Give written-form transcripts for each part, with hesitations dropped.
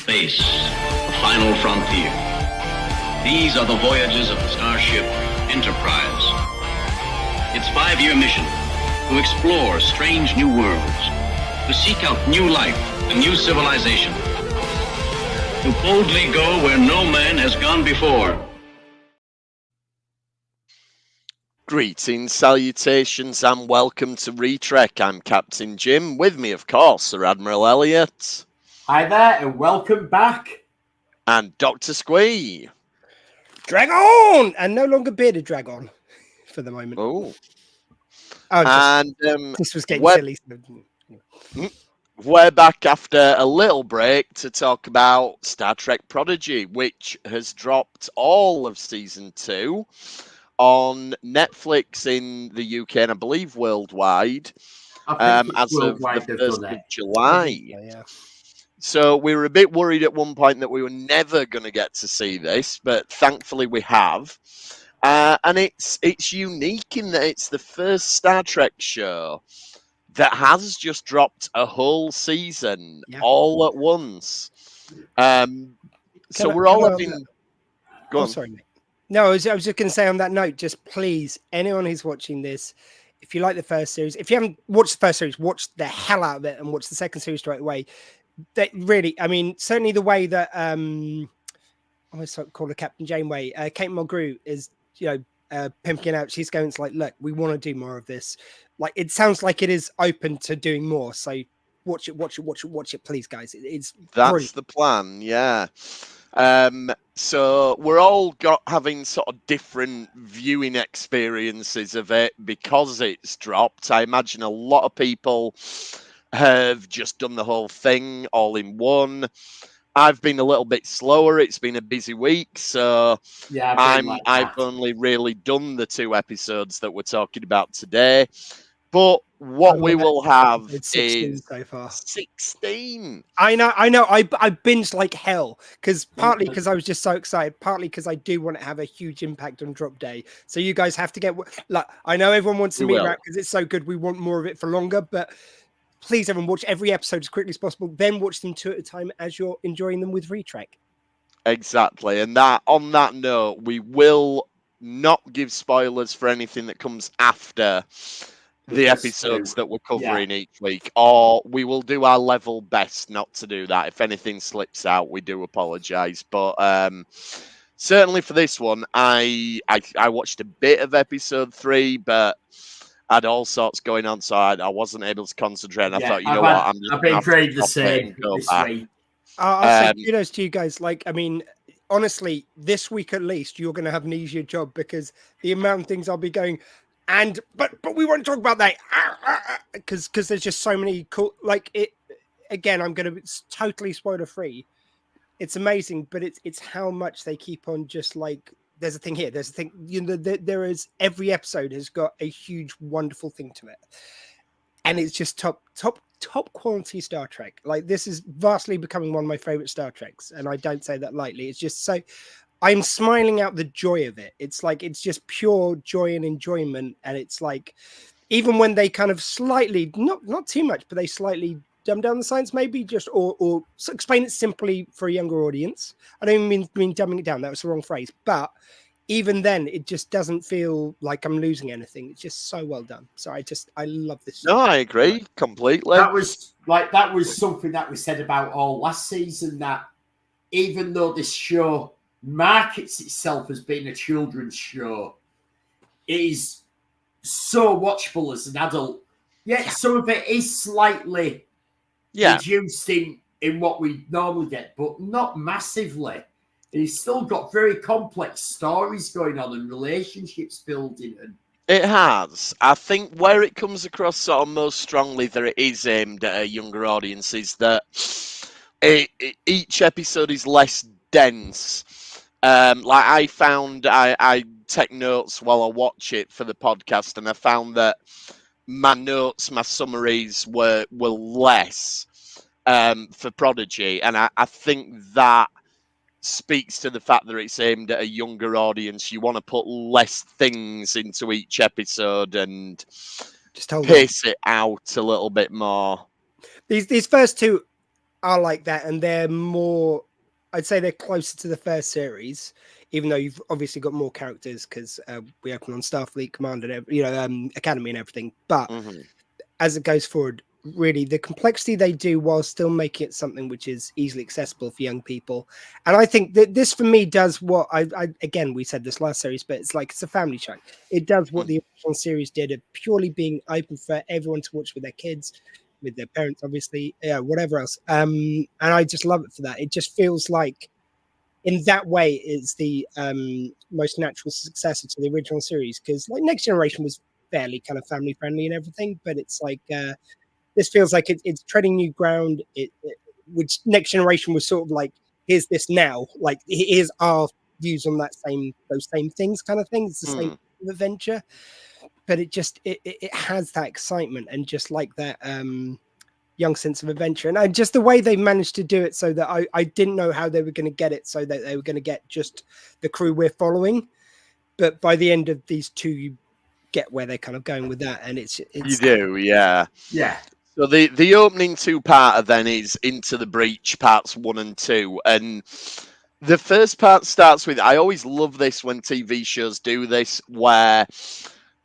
Space, the final frontier. These are the voyages of the starship Enterprise. Its 5-year mission, to explore strange new worlds, to seek out new life and new civilization, to boldly go where no man has gone before. Greetings, salutations, and welcome to Retrek. I'm Captain Jim. With me, of course, Sir Admiral Elliot. Hi there, and welcome back. And Dr. Squee. Dragon! And no longer bearded dragon for the moment. Oh. This was getting silly. We're back after a little break to talk about Star Trek Prodigy, which has dropped all of Season 2 on Netflix in the UK and I believe worldwide as of the 1st of July. Yeah. So we were a bit worried at one point that we were never going to get to see this, but thankfully we have. And it's unique in that it's the first Star Trek show that has just dropped a whole season all at once. So we're all having... Go on. Sorry, mate. No, I was just going to say on that note, just please, anyone who's watching this, if you like the first series, if you haven't watched the first series, watch the hell out of it and watch the second series straight away. That really, I mean, certainly the way that I always call her Captain Janeway, Kate Mulgrew is, pimping out. She's going, it's like, look, we want to do more of this. Like, it sounds like it is open to doing more. So watch it, please, guys. That's brilliant. The plan, yeah. So we're all having sort of different viewing experiences of it because it's dropped. I imagine a lot of people have just done the whole thing all in one. I've been a little bit slower. It's been a busy week, so I've only really done the 2 episodes that we're talking about today. But what we will have is so far. 16. I know. I binged like hell partly because I was just so excited, partly because I do want to have a huge impact on drop day. So you guys have to get. Like, I know everyone wants to meet around because it's so good. We want more of it for longer, but please, everyone, watch every episode as quickly as possible. Then watch them 2 at a time as you're enjoying them with Retrek. Exactly, and on that note, we will not give spoilers for anything that comes after the episodes that we're covering each week, or we will do our level best not to do that. If anything slips out, we do apologize, but certainly for this one, I watched a bit of episode 3, but I had all sorts going on, so I wasn't able to concentrate. And I thought, I've been very the same this week. I'll say kudos to you guys. Like, I mean, honestly, this week at least, you're going to have an easier job because the amount of things I'll be going. But we won't talk about that because there's just so many cool. Like it again, I'm going to totally spoiler free. It's amazing, but it's how much they keep on just like. There's a thing here. There's a thing. There is every episode has got a huge, wonderful thing to it, and it's just top quality Star Trek. Like this is vastly becoming one of my favorite Star Treks, and I don't say that lightly. It's just so. I'm smiling out the joy of it. It's like it's just pure joy and enjoyment, and it's like even when they kind of slightly not too much, but they slightly dumb down the science, maybe just or explain it simply for a younger audience. I don't even mean dumbing it down. That was the wrong phrase, but even then, it just doesn't feel like I'm losing anything. It's just so well done. So I love this. No, I agree completely. That was something that we said about all last season. That even though this show markets itself as being a children's show, it is so watchable as an adult. Yet some of it is slightly reduced in what we normally get, but not massively. And it's still got very complex stories going on and relationships building. And it has. I think where it comes across sort of most strongly that it is aimed at a younger audience is that each episode is less dense. Like I found, I take notes while I watch it for the podcast, and I found that my notes, my summaries were less for Prodigy, and I think that speaks to the fact that it's aimed at a younger audience. You want to put less things into each episode and just pace it out a little bit more. These first 2 are like that, and they're more. I'd say they're closer to the first series, even though you've obviously got more characters because we open on Starfleet Command and Academy and everything. But as it goes forward, really the complexity they do while still making it something which is easily accessible for young people. And I think that this for me does what I again, we said this last series, but it's like it's a family show. It does what the original series did, of purely being open for everyone to watch with their kids, with their parents, obviously, whatever else. And I just love it for that. It just feels like in that way it's the most natural successor to the original series, because like Next Generation was fairly kind of family friendly and everything, but it's like this feels like it's treading new ground. Which Next Generation was sort of like, here's this now, like here's our views on those same things kind of thing. It's the same adventure, but it has that excitement and just like that young sense of adventure, and just the way they managed to do it so that I didn't know how they were going to get it, so that they were going to get just the crew we're following, but by the end of these two, you get where they're kind of going with that, and it's you do, yeah. So the opening two-parter then is Into the Breach parts 1 and 2, and the first part starts with, I always love this when TV shows do this, where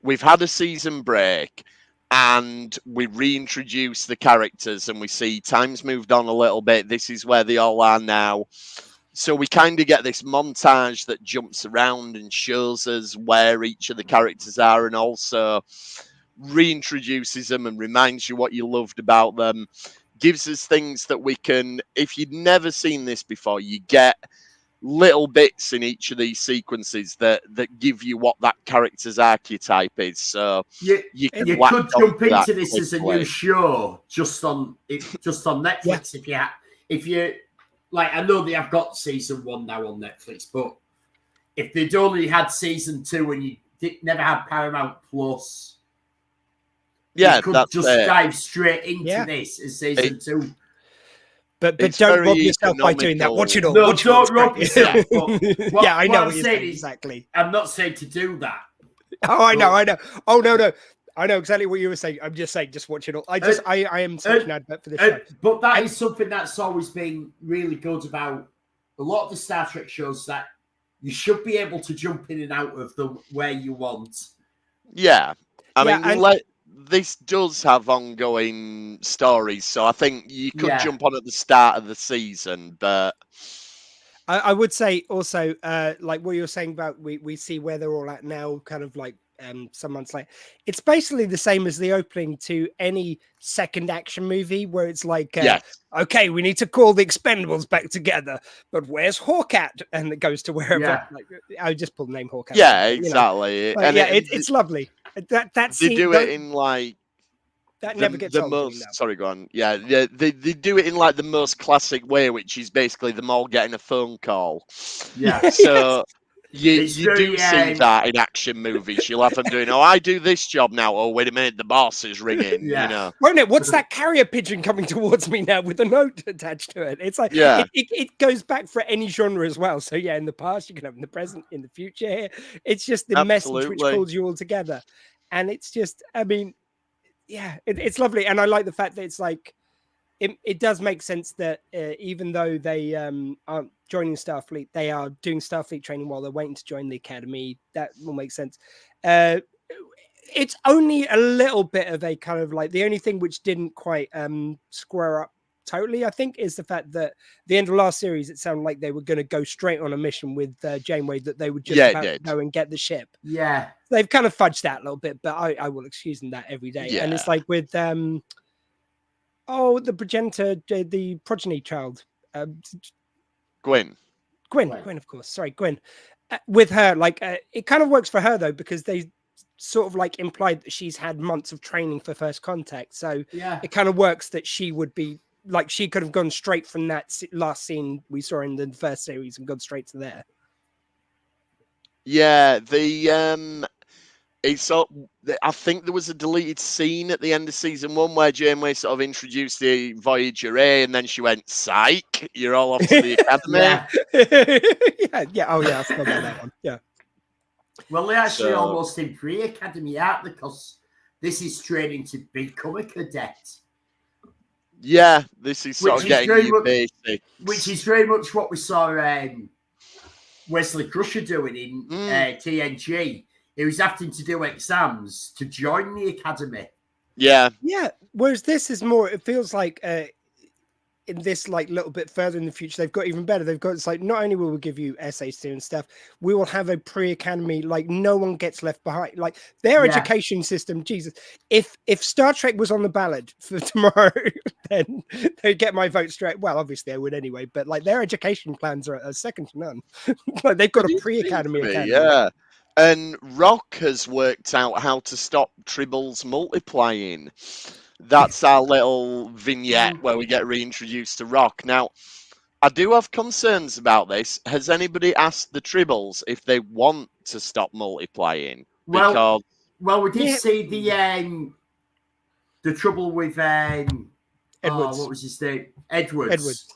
we've had a season break and we reintroduce the characters and we see time's moved on a little bit. This is where they all are now. So we kind of get this montage that jumps around and shows us where each of the characters are, and also reintroduces them and reminds you what you loved about them. Gives us things that we can, if you'd never seen this before, you get little bits in each of these sequences that give you what that character's archetype is. So you could jump into this as a new show just on Netflix if you like. I know they have got season 1 now on Netflix, but if they'd only had season 2 and you never had Paramount Plus, you could just dive straight into this as season 2. But don't rob yourself by doing that. Watch it all. No, don't rob yourself. Yeah, I know what you're saying, exactly. I'm not saying to do that. Oh, I know. Oh, no. I know exactly what you were saying. I'm just saying, just watch it all. I am such an advert for this show. But that is something that's always been really good about a lot of the Star Trek shows, that you should be able to jump in and out of them where you want. Yeah. I mean, this does have ongoing stories, so I think you could jump on at the start of the season, but I would say also, like what you were saying about we see where they're all at now, kind of like some months later. It's basically the same as the opening to any second action movie, where it's like, okay, we need to call the Expendables back together, but where's Hawkcat? And it goes to wherever. Yeah. Like, I just pulled the name Hawkcat. Yeah, exactly. And it's lovely. That they do it in like that never gets old. Most, sorry, go on. Yeah, they do it in like the most classic way, which is basically them all getting a phone call. Yeah. So you do see that in action movies. You'll have them doing, I do this job now. Oh, wait a minute, the boss is ringing. You know. Won't it? What's that carrier pigeon coming towards me now with a note attached to it? It's like it goes back for any genre as well. So in the past you can have in the present, in the future. Here, it's just the message which calls you all together, and it's just, I mean, it's lovely, and I like the fact that it's like it does make sense that even though they aren't joining Starfleet, they are doing Starfleet training while they're waiting to join the Academy. That will make sense. It's only a little bit of a kind of like, the only thing which didn't quite square up totally, I think, is the fact that the end of last series, it sounded like they were going to go straight on a mission with Janeway, that they would just go and get the ship. Yeah. They've kind of fudged that a little bit, but I will excuse them that every day. Yeah. And it's like with the progenitor, the progeny child, Gwen, of course. Sorry, Gwen. With her, like, it kind of works for her though, because they sort of like implied that she's had months of training for first contact. So it kind of works that she would be like, she could have gone straight from that last scene we saw in the first series and gone straight to there. Yeah, I think there was a deleted scene at the end of season 1 where Janeway sort of introduced the Voyager A, and then she went, "Psych, you're all off to the Academy." yeah. Oh yeah, I forgot about that one. Yeah. Well, they're actually almost in pre-academy, aren't they? Because this is training to become a cadet. Yeah, this is sort Which of is getting very you much- basics. Which is very much what we saw Wesley Crusher doing in TNG. He was having to do exams to join the academy. Yeah. Yeah. Whereas this is more, it feels like in this like little bit further in the future, they've got even better. They've got, it's like, not only will we give you essays to and stuff, we will have a pre-academy, like no one gets left behind. Like their education system, Jesus. If Star Trek was on the ballot for tomorrow, then they'd get my vote straight. Well, obviously I would anyway, but like their education plans are second to none. Like they've got a pre-academy academy. Yeah. And Rock has worked out how to stop tribbles multiplying. That's our little vignette where we get reintroduced to Rock. Now, I do have concerns about this. Has anybody asked the tribbles if they want to stop multiplying? Well, we did see the trouble with Edwards. what was his name? Edwards.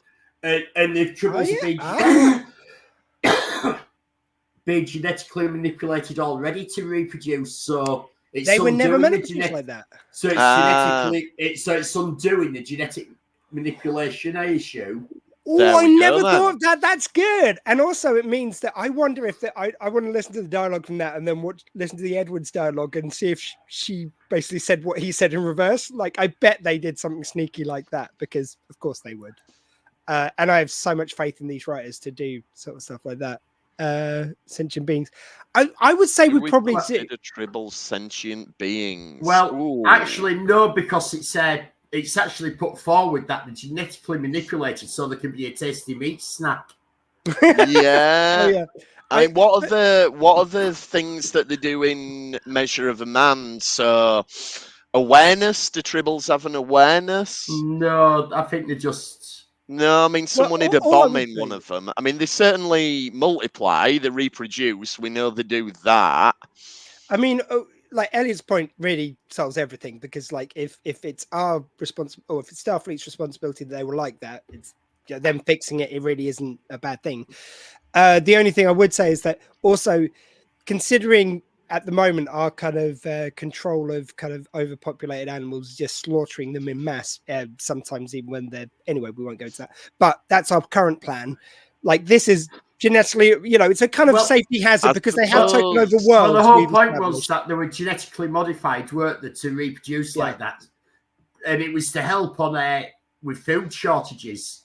And the tribbles have been genetically manipulated already to reproduce. So they were never meant to be like that. So it's genetically, it's undoing the genetic manipulation issue. Oh, I never thought of that. That's good. And also, it means that I wonder if I want to listen to the dialogue from that and then listen to the Edwards dialogue and see if she basically said what he said in reverse. Like, I bet they did something sneaky like that because, of course, they would. And I have so much faith in these writers to do sort of stuff like that. Sentient beings. I would say we probably do. Tribble sentient beings. Well, actually, no, because it's actually put forward that they're genetically manipulated so there can be a tasty meat snack. Yeah. Oh, yeah. I mean, what are the things that they do in Measure of a Man? So, awareness. Do tribbles have an awareness? No, I think they're just. No, I mean, someone hid a bomb in one of them. I mean, they certainly multiply, they reproduce. We know they do that. I mean, like Elliot's point really solves everything because, like, if it's our responsibility or if it's Starfleet's responsibility that they were like that, it's them fixing it. It really isn't a bad thing. The only thing I would say is that also considering at the moment our kind of control of kind of overpopulated animals, just slaughtering them in mass, sometimes even when they're, anyway, we won't go into that, but that's our current plan. Like this is genetically, it's a kind of safety hazard because they have taken over worlds. Well, the whole point was that they were genetically modified, weren't they, to reproduce like that, and it was to help on with food shortages.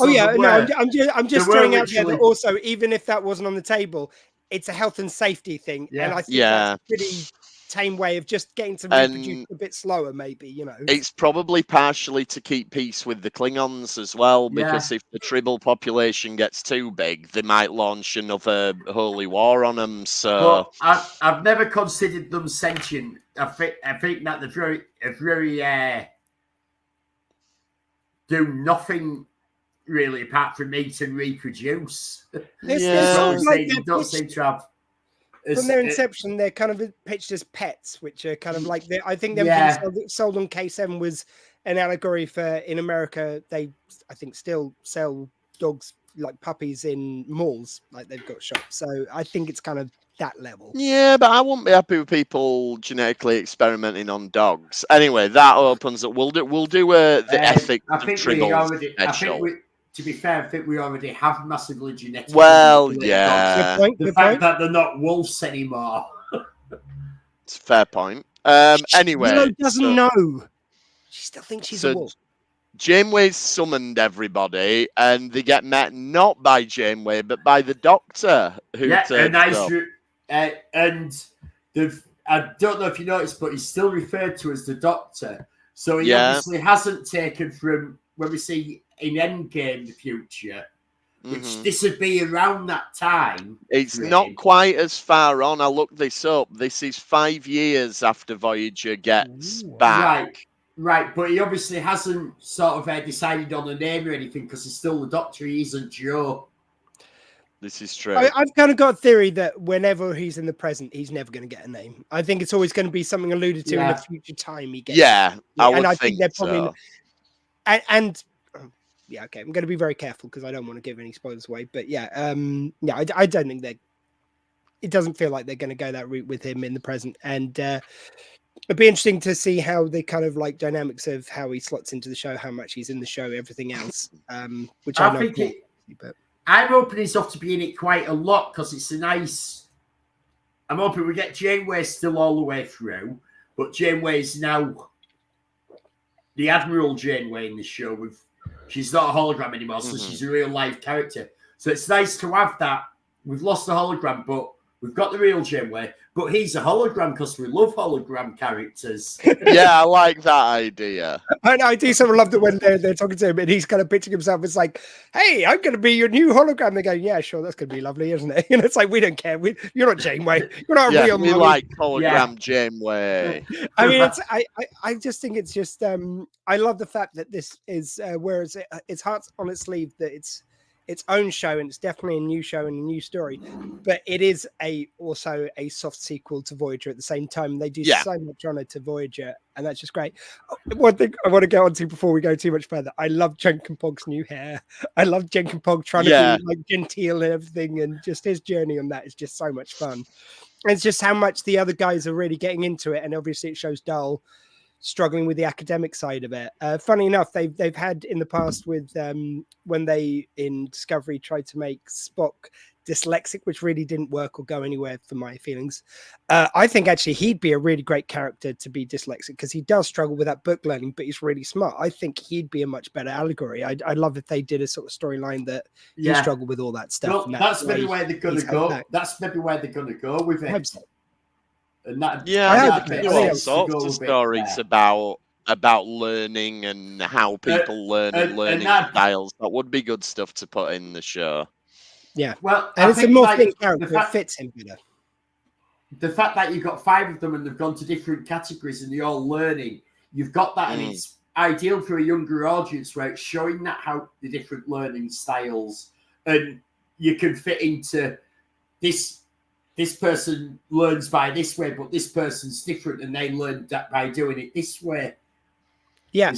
I'm just throwing out there that also, even if that wasn't on the table, it's a health and safety thing, and I think that's a pretty tame way of just getting to reproduce a bit slower, maybe. It's probably partially to keep peace with the Klingons as well, because if the tribble population gets too big, they might launch another holy war on them. So, but I've never considered them sentient. I think that they're very do nothing really apart from eat and reproduce. They don't seem to have. From their inception, they're kind of pitched as pets, which are kind of like I think being sold on K7 was an allegory for, in America, they I think still sell dogs like puppies in malls, like they've got shops. So I think it's kind of that level. Yeah, but I wouldn't be happy with people genetically experimenting on dogs. Anyway, that opens up. We'll do the ethics of tribbles special. To be fair, I think we already have massively genetically. Well, yeah. The fact that they're not wolves anymore. It's a fair point. Anyway, Willow doesn't know. She still thinks she's a wolf. Janeway's summoned everybody, and they get met not by Janeway, but by the Doctor, who turns up. And I don't know if you noticed, but he's still referred to as the Doctor. So he obviously hasn't taken from when we see in Endgame the future, which this would be around that time. It's not quite as far on. I looked this up. This is 5 years after Voyager gets back. Right, but he obviously hasn't sort of decided on a name or anything because he's still the Doctor. He isn't Joe. This is true. I've kind of got a theory that whenever he's in the present, he's never going to get a name. I think it's always going to be something alluded to in a future time he gets. Yeah, I think they're probably. So. Okay, I'm going to be very careful because I don't want to give any spoilers away. But I don't think it doesn't feel like they're going to go that route with him in the present. And it'd be interesting to see how the kind of like dynamics of how he slots into the show, how much he's in the show, everything else. Which I know. But I'm hoping he's off to be in it quite a lot because it's a nice. I'm hoping we get Janeway still all the way through, but Janeway is now the Admiral Janeway in the show. She's not a hologram anymore, so she's a real life character. So it's nice to have that. We've lost the hologram, but we've got the real Janeway. But he's a hologram because we love hologram characters. Yeah, I like that idea. I do sort of love that when they're talking to him and he's kind of pitching himself. It's like, hey, I'm going to be your new hologram. They go, yeah, sure, that's going to be lovely, isn't it? And it's like, we don't care. You're not Janeway. You're not a real. We like hologram Janeway. I mean, I just think it's just. I love the fact that this is whereas it's hearts on its sleeve that it's its own show and it's definitely a new show and a new story, but it is also a soft sequel to Voyager at the same time. They do so much honor to Voyager, and that's just great. One thing I want to go on to before we go too much further, I love Jenkinpog's new hair. I love Jenkinpog trying to be like genteel and everything, and just his journey on that is just so much fun. And it's just how much the other guys are really getting into it, and obviously it shows Dull struggling with the academic side of it. Funny enough, they've had in the past with when they in Discovery tried to make Spock dyslexic, which really didn't work or go anywhere for my feelings. I think actually he'd be a really great character to be dyslexic because he does struggle with that book learning, but he's really smart. I think he'd be a much better allegory. I'd love if they did a sort of storyline that he struggled with all that stuff. Well, that's maybe where they're going to go. That's maybe where they're going to go with it. And that, I think all sorts of stories about learning and how people learn and learning styles. That would be good stuff to put in the show. Yeah, well, and it's a more thin character. It fits him better. The fact that you've got 5 of them and they've gone to different categories and they're all learning, you've got that, and it's ideal for a younger audience where it's showing that how the different learning styles, and you can fit into this. This person learns by this way, but this person's different, and they learn that by doing it this way. Yeah,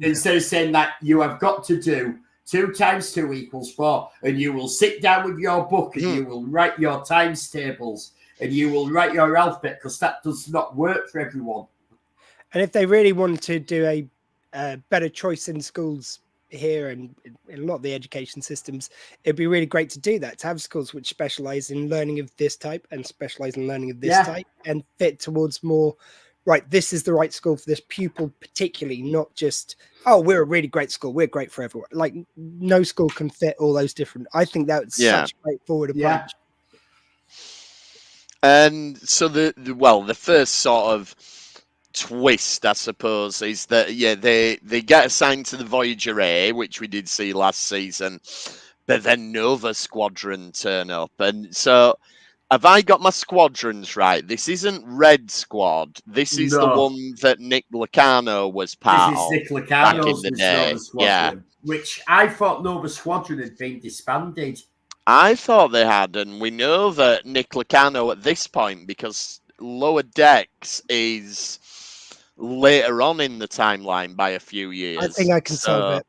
instead of saying that you have got to do 2 times 2 = 4, and you will sit down with your book and you will write your times tables and you will write your alphabet, because that does not work for everyone. And if they really wanted to do a better choice in schools here and in a lot of the education systems, it'd be really great to do that, to have schools which specialize in learning of this type and specialize in learning of this type, and fit towards more, right, this is the right school for this pupil particularly, not just, oh, we're a really great school, we're great for everyone. Like, no school can fit all those different. I think that's such a straightforward approach. And so the first sort of twist, I suppose, is that they get assigned to the Voyager A, which we did see last season, but then Nova Squadron turn up, and so have I got my squadrons right? This isn't Red Squad. This is the one that Nick Lucano was part of. Nick Lucano's back in the day. Nova Squadron, which I thought Nova Squadron had been disbanded. I thought they had, and we know that Nick Lucano at this point, because Lower Decks is later on in the timeline by a few years. I think I can solve it.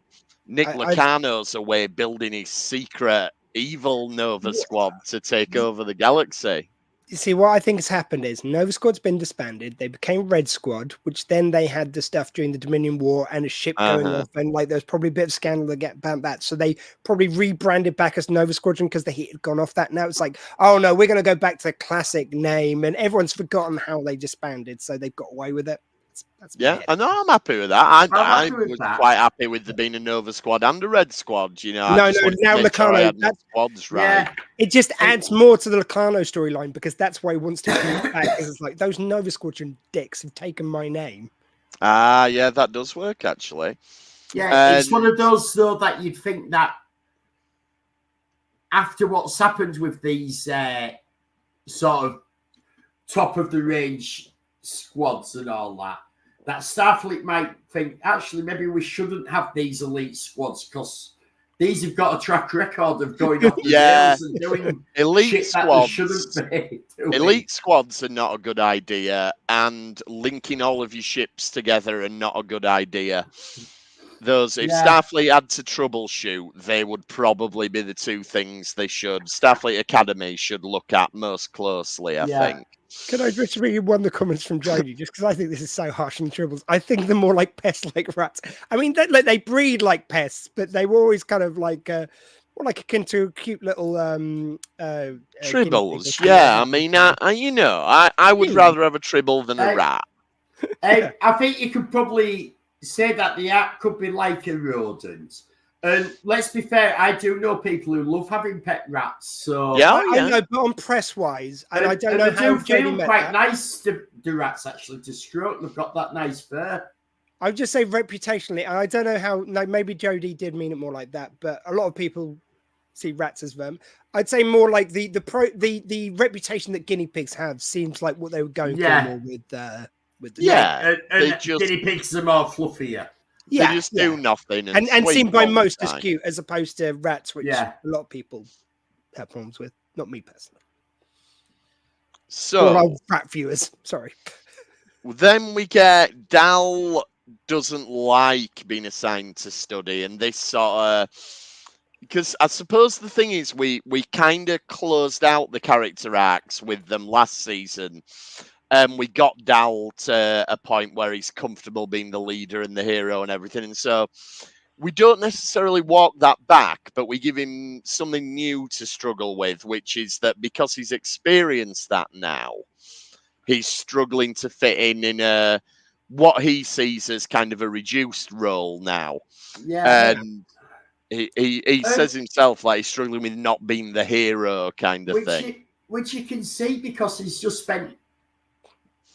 Nick Lucano's away building his secret evil Nova Squad to take over the galaxy. You see, what I think has happened is Nova Squad's been disbanded. They became Red Squad, which then they had the stuff during the Dominion War and a ship going off, and like there's probably a bit of scandal to get about that. So they probably rebranded back as Nova Squadron because the heat had gone off that. Now it's like, oh no, we're going to go back to the classic name, and everyone's forgotten how they disbanded, so they've got away with it. That's I know, I'm happy with that. I was quite happy with there being a Nova Squad and a Red Squad. You know, now Lucano, squads, right? It just adds more to the Lucano storyline because that's why he wants to come back. It's like those Nova Squadron dicks have taken my name. Yeah, that does work actually. Yeah, it's one of those though that you'd think that after what's happened with these sort of top of the range squads and all that Starfleet might think, actually, maybe we shouldn't have these elite squads because these have got a track record of going off the rails and doing elite shit squads. That they shouldn't be doing. Elite squads are not a good idea, and linking all of your ships together are not a good idea. Those, if Starfleet had to troubleshoot, they would probably be the two things they should. Starfleet Academy should look at most closely, I think. Can I just read one of the comments from Jody, just because I think this is so harsh on tribbles? I think they're more like pests, like rats. I mean, they breed like pests, but they were always kind of like more like akin to a cute little tribbles. Yeah, I mean, I would rather have a tribble than a rat. I think you could probably say that the rat could be like a rodent. And let's be fair, I do know people who love having pet rats. So I know, but on press wise, and I don't know how Jody met quite that. nice, the rats actually to stroke. They've got that nice fur. I would just say reputationally, and I don't know how. No, maybe Jody did mean it more like that, but a lot of people see rats as them. I'd say more like the reputation that guinea pigs have seems like what they were going for more with the and guinea pigs are more fluffier. Yeah, they just do nothing and seem by most as cute as opposed to rats, which a lot of people have problems with. Not me personally. So, rat viewers, sorry. Then we get Dal doesn't like being assigned to study, and this sort of, because I suppose the thing is we kind of closed out the character arcs with them last season. We got Dal to a point where he's comfortable being the leader and the hero and everything. And so we don't necessarily walk that back, but we give him something new to struggle with, which is that because he's experienced that now, he's struggling to fit in a what he sees as kind of a reduced role now. Yeah. And he says himself like he's struggling with not being the hero kind of thing. Which you can see because he's just spent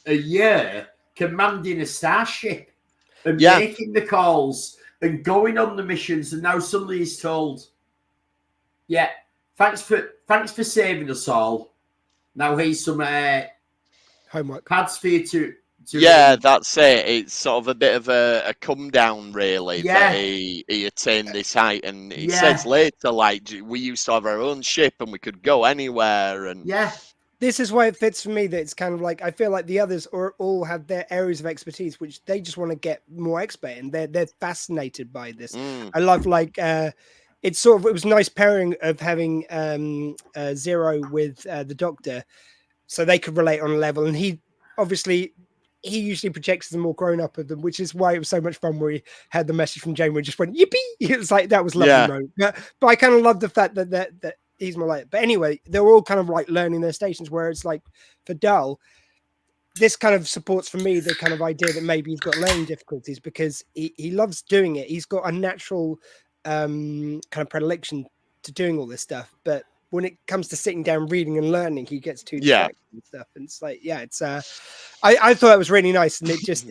a year commanding a starship and making the calls and going on the missions, and now suddenly he's told, thanks for saving us all. Now here's some homework pads for you to read. That's it. It's sort of a bit of a come down, really, that he attained this height. And he says later, like, we used to have our own ship and we could go anywhere. And this is why it fits for me, that it's kind of like, I feel like the others all have their areas of expertise, which they just want to get more expert in. They're fascinated by this. I love, like, it was a nice pairing of having Zero with the Doctor, so they could relate on a level. And he usually projects as the more grown up of them, which is why it was so much fun where he had the message from Janeway and just went, yippee! It was like, that was lovely moment. But I kind of love the fact that he's more like it. But anyway, they're all kind of like learning their stations, where it's like for Dal, this kind of supports for me the kind of idea that maybe he's got learning difficulties because he loves doing it. He's got a natural kind of predilection to doing all this stuff. But when it comes to sitting down, reading and learning, he gets too distracted and stuff. And it's like, I thought it was really nice. And it just,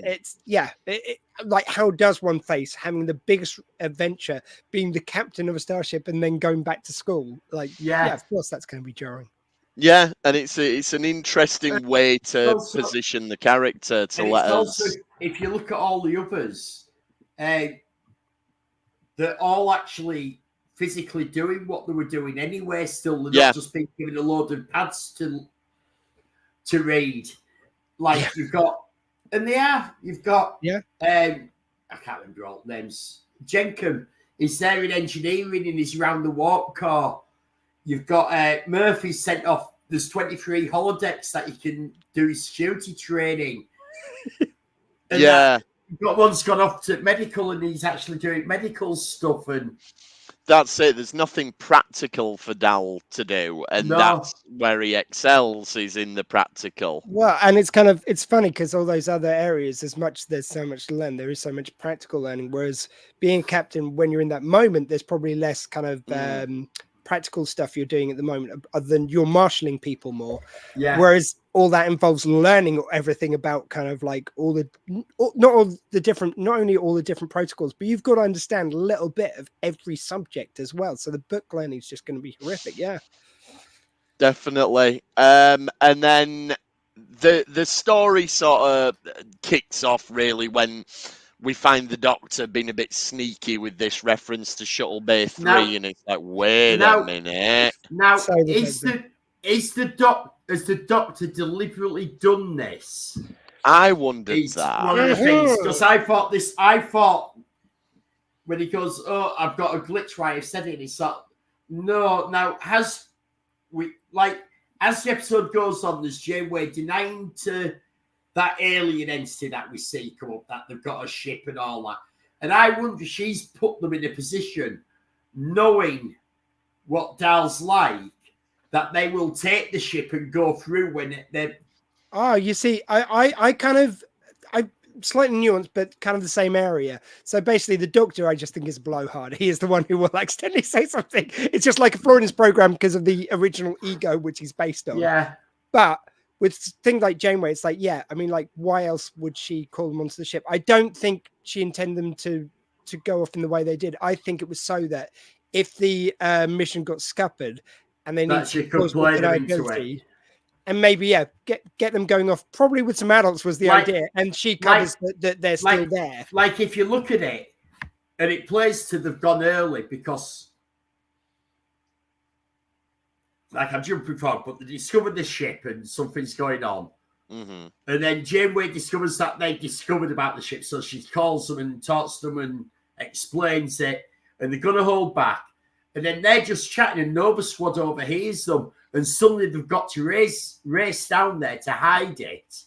like, how does one face having the biggest adventure, being the captain of a starship and then going back to school? Like, of course that's going to be jarring. Yeah, and it's an interesting way to position the character to let us. Also, if you look at all the others, they're all actually physically doing what they were doing anyway. Still, they're not just being given a load of pads to read. Like you've got, I can't remember all the names. Jenkum is there in engineering and he's around the warp core. You've got Murphy sent off. There's 23 holodecks that he can do his security training. And you've got one's gone off to medical and he's actually doing medical stuff. And that's it. There's nothing practical for Dal to do, and that's where he excels, is in the practical. Well, and it's funny because all those other areas, there's so much to learn. There is so much practical learning. Whereas being captain, when you're in that moment, there's probably less kind of practical stuff you're doing at the moment, other than you're marshalling people more. Yeah. Whereas all that involves learning everything about kind of like not only all the different protocols, but you've got to understand a little bit of every subject as well. So the book learning is just going to be horrific. Yeah, definitely. And then the story sort of kicks off really when we find the Doctor being a bit sneaky with this reference to Shuttle Bay 3, and it's like, wait a minute. Now, has the Doctor deliberately done this? I wondered that. One of the things, because I thought when he goes, "Oh, I've got a glitch why I've said it," and it's like, no. Now, as the episode goes on, there's Janeway denying to that alien entity that we see come up that they've got a ship and all that. And I wonder if she's put them in a position, knowing what Dal's like, that they will take the ship and go through when they're... Oh, you see, I slightly nuanced, but kind of the same area. So basically, the Doctor, I just think, is a blowhard. He is the one who will accidentally say something. It's just like a flaw in his program because of the original ego, which he's based on. Yeah. But with things like Janeway, it's like, yeah, I mean, like, why else would she call them onto the ship? I don't think she intended them to go off in the way they did. I think it was so that if the mission got scuppered and they need to cause reliability, and maybe, yeah, get them going off, probably with some adults was the idea. And she covers that they're still there. Like, if you look at it, and it plays to they've gone early because, like, I'm jumping forward, but they discovered the ship and something's going on. Mm-hmm. And then Janeway discovers that they discovered about the ship. So she calls them and talks to them and explains it. And they're going to hold back. And then they're just chatting and Nova Squad overhears them. And suddenly they've got to race down there to hide it.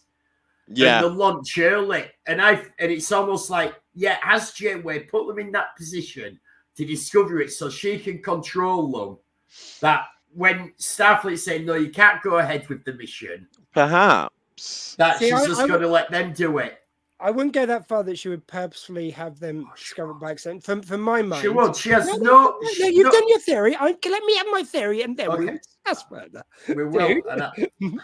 Yeah. And the launch early. And it's almost like, yeah, has Janeway put them in that position to discover it so she can control them? That when Starfleet's saying, no, you can't go ahead with the mission. Perhaps. That she's just going to let them do it. I wouldn't go that far that she would purposefully have them discovered by accident. For my mind, she won't. She has no. You've done your theory. Let me have my theory, and then we'll discuss further. We will.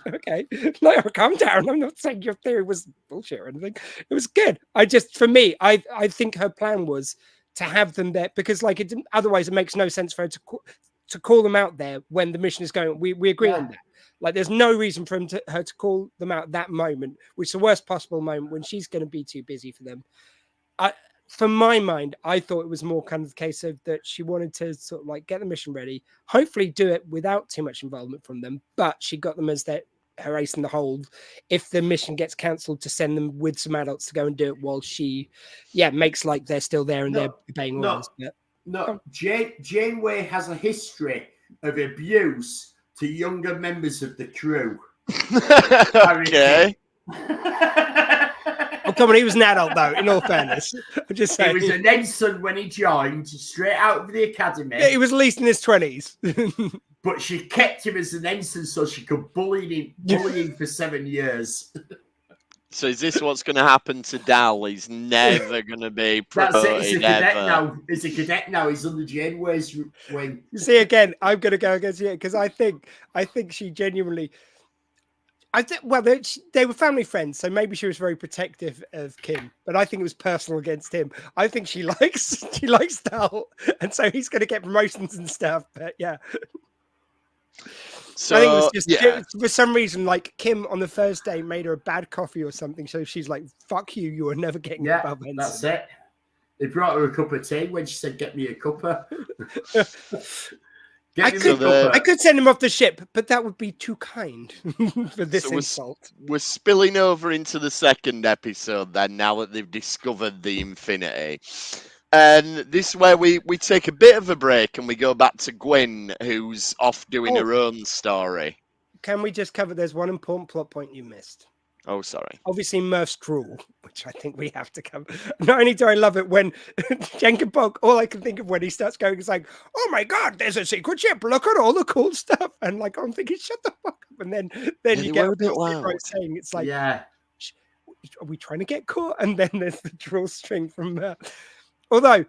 Okay, no, calm down. I'm not saying your theory was bullshit or anything. It was good. I think her plan was to have them there because, like, otherwise it makes no sense for her to call them out there when the mission is going. We agree on that. Like, there's no reason for her to call them out that moment, which is the worst possible moment when she's going to be too busy for them. For my mind, I thought it was more kind of the case of that she wanted to sort of like get the mission ready, hopefully do it without too much involvement from them, but she got them as her ace in the hold. If the mission gets cancelled, to send them with some adults to go and do it while she, makes like they're still there and they're obeying orders. No, Janeway has a history of abuse to younger members of the crew. Okay. Oh, come on, he was an adult, though, in all fairness. I'm just saying. He was an ensign when he joined, straight out of the academy. Yeah, he was at least in his 20s. But she kept him as an ensign so she could bully him for 7 years. So is this what's going to happen to Dal? He's never going to be promoted. That's it. He's a cadet now. He's a cadet now. He's under Janeway's wing. You see, again, I'm going to go against you because I think she genuinely. They were family friends, so maybe she was very protective of Kim. But I think it was personal against him. I think she likes Dal, and so he's going to get promotions and stuff. But yeah. So I think it was just for some reason, like Kim on the first day made her a bad coffee or something. So she's like, "Fuck you! You are never getting above ensign." That's it. They brought her a cup of tea when she said, "Get me a cuppa." I could send him off the ship, but that would be too kind for this insult. We're spilling over into the second episode then, now that they've discovered the Infinity. And this is where we take a bit of a break and we go back to Gwyn, who's off doing her own story. Can we just cover, there's one important plot point you missed. Oh, sorry. Obviously, Murph's drool, which I think we have to cover. Not only do I love it when Jenkinpog, all I can think of when he starts going is like, "Oh my God, there's a secret ship. Look at all the cool stuff." And like, I'm thinking, shut the fuck up. And then you get a bit loud. Saying it's like, yeah, are we trying to get caught? And then there's the drool string from Murph. Although,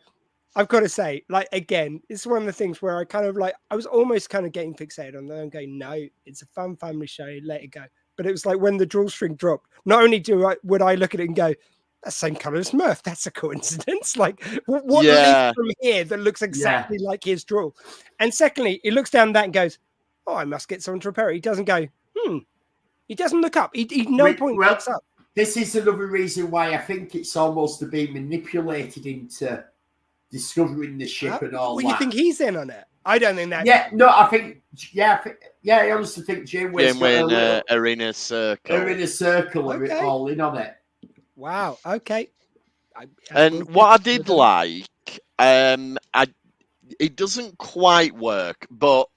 I've got to say, like, again, it's one of the things where I was almost kind of getting fixated on that. I'm going, no, it's a fun family show, let it go. But it was like when the drool string dropped, not only would I look at it and go, that's the same color as Murph, that's a coincidence. Like, what leads from here that looks exactly like his drool? And secondly, he looks down that and goes, oh, I must get someone to repair it. He doesn't go, He doesn't look up. He looks up. This is another reason why I think it's almost being manipulated into discovering the ship and all that. You think he's in on it? I don't think that. Yeah, no, I think. I honestly think Janeway's got her inner circle. Her inner circle are all in on it. Wow. Okay. And what I did like, It doesn't quite work, but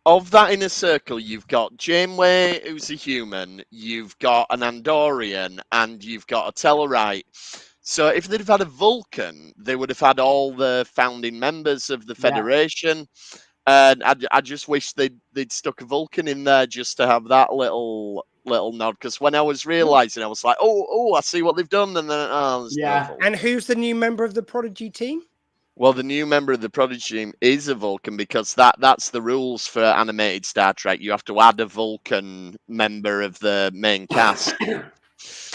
of that inner circle, you've got Janeway, who's a human, you've got an Andorian, and you've got a Tellarite. So if they'd have had a Vulcan, they would have had all the founding members of the Federation. And I just wish they'd stuck a Vulcan in there just to have that little nod. Because when I was realizing, I was like, oh, I see what they've done, and then there's no Vulcan. And who's the new member of the Prodigy team? Well, the new member of the Prodigy team is a Vulcan, because that's the rules for animated Star Trek. You have to add a Vulcan member of the main cast.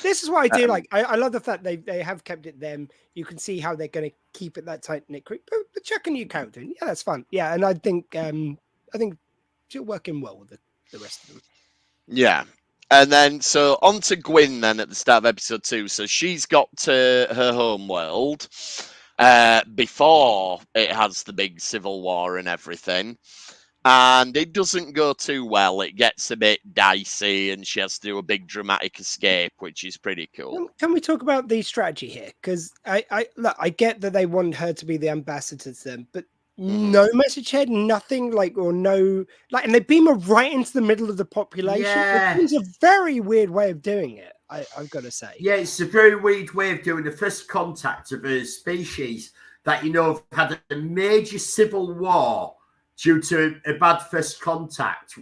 This is what I do like. I love the fact they have kept it them. You can see how they're going to keep it that tight-knit. But chuck a new character in. Yeah, that's fun. Yeah, and I think she'll work in well with the rest of them. Yeah. And then, so on to Gwyn then at the start of episode 2. So she's got to her home world before it has the big civil war and everything. And it doesn't go too well. It gets a bit dicey, and she has to do a big dramatic escape, which is pretty cool. Can we talk about the strategy here? Because I get that they want her to be the ambassador to them, but no message head, nothing and they beam her right into the middle of the population. Yeah. It's a very weird way of doing it, I've got to say. Yeah, it's a very weird way of doing the first contact of a species that, have had a major civil war due to a bad first contact.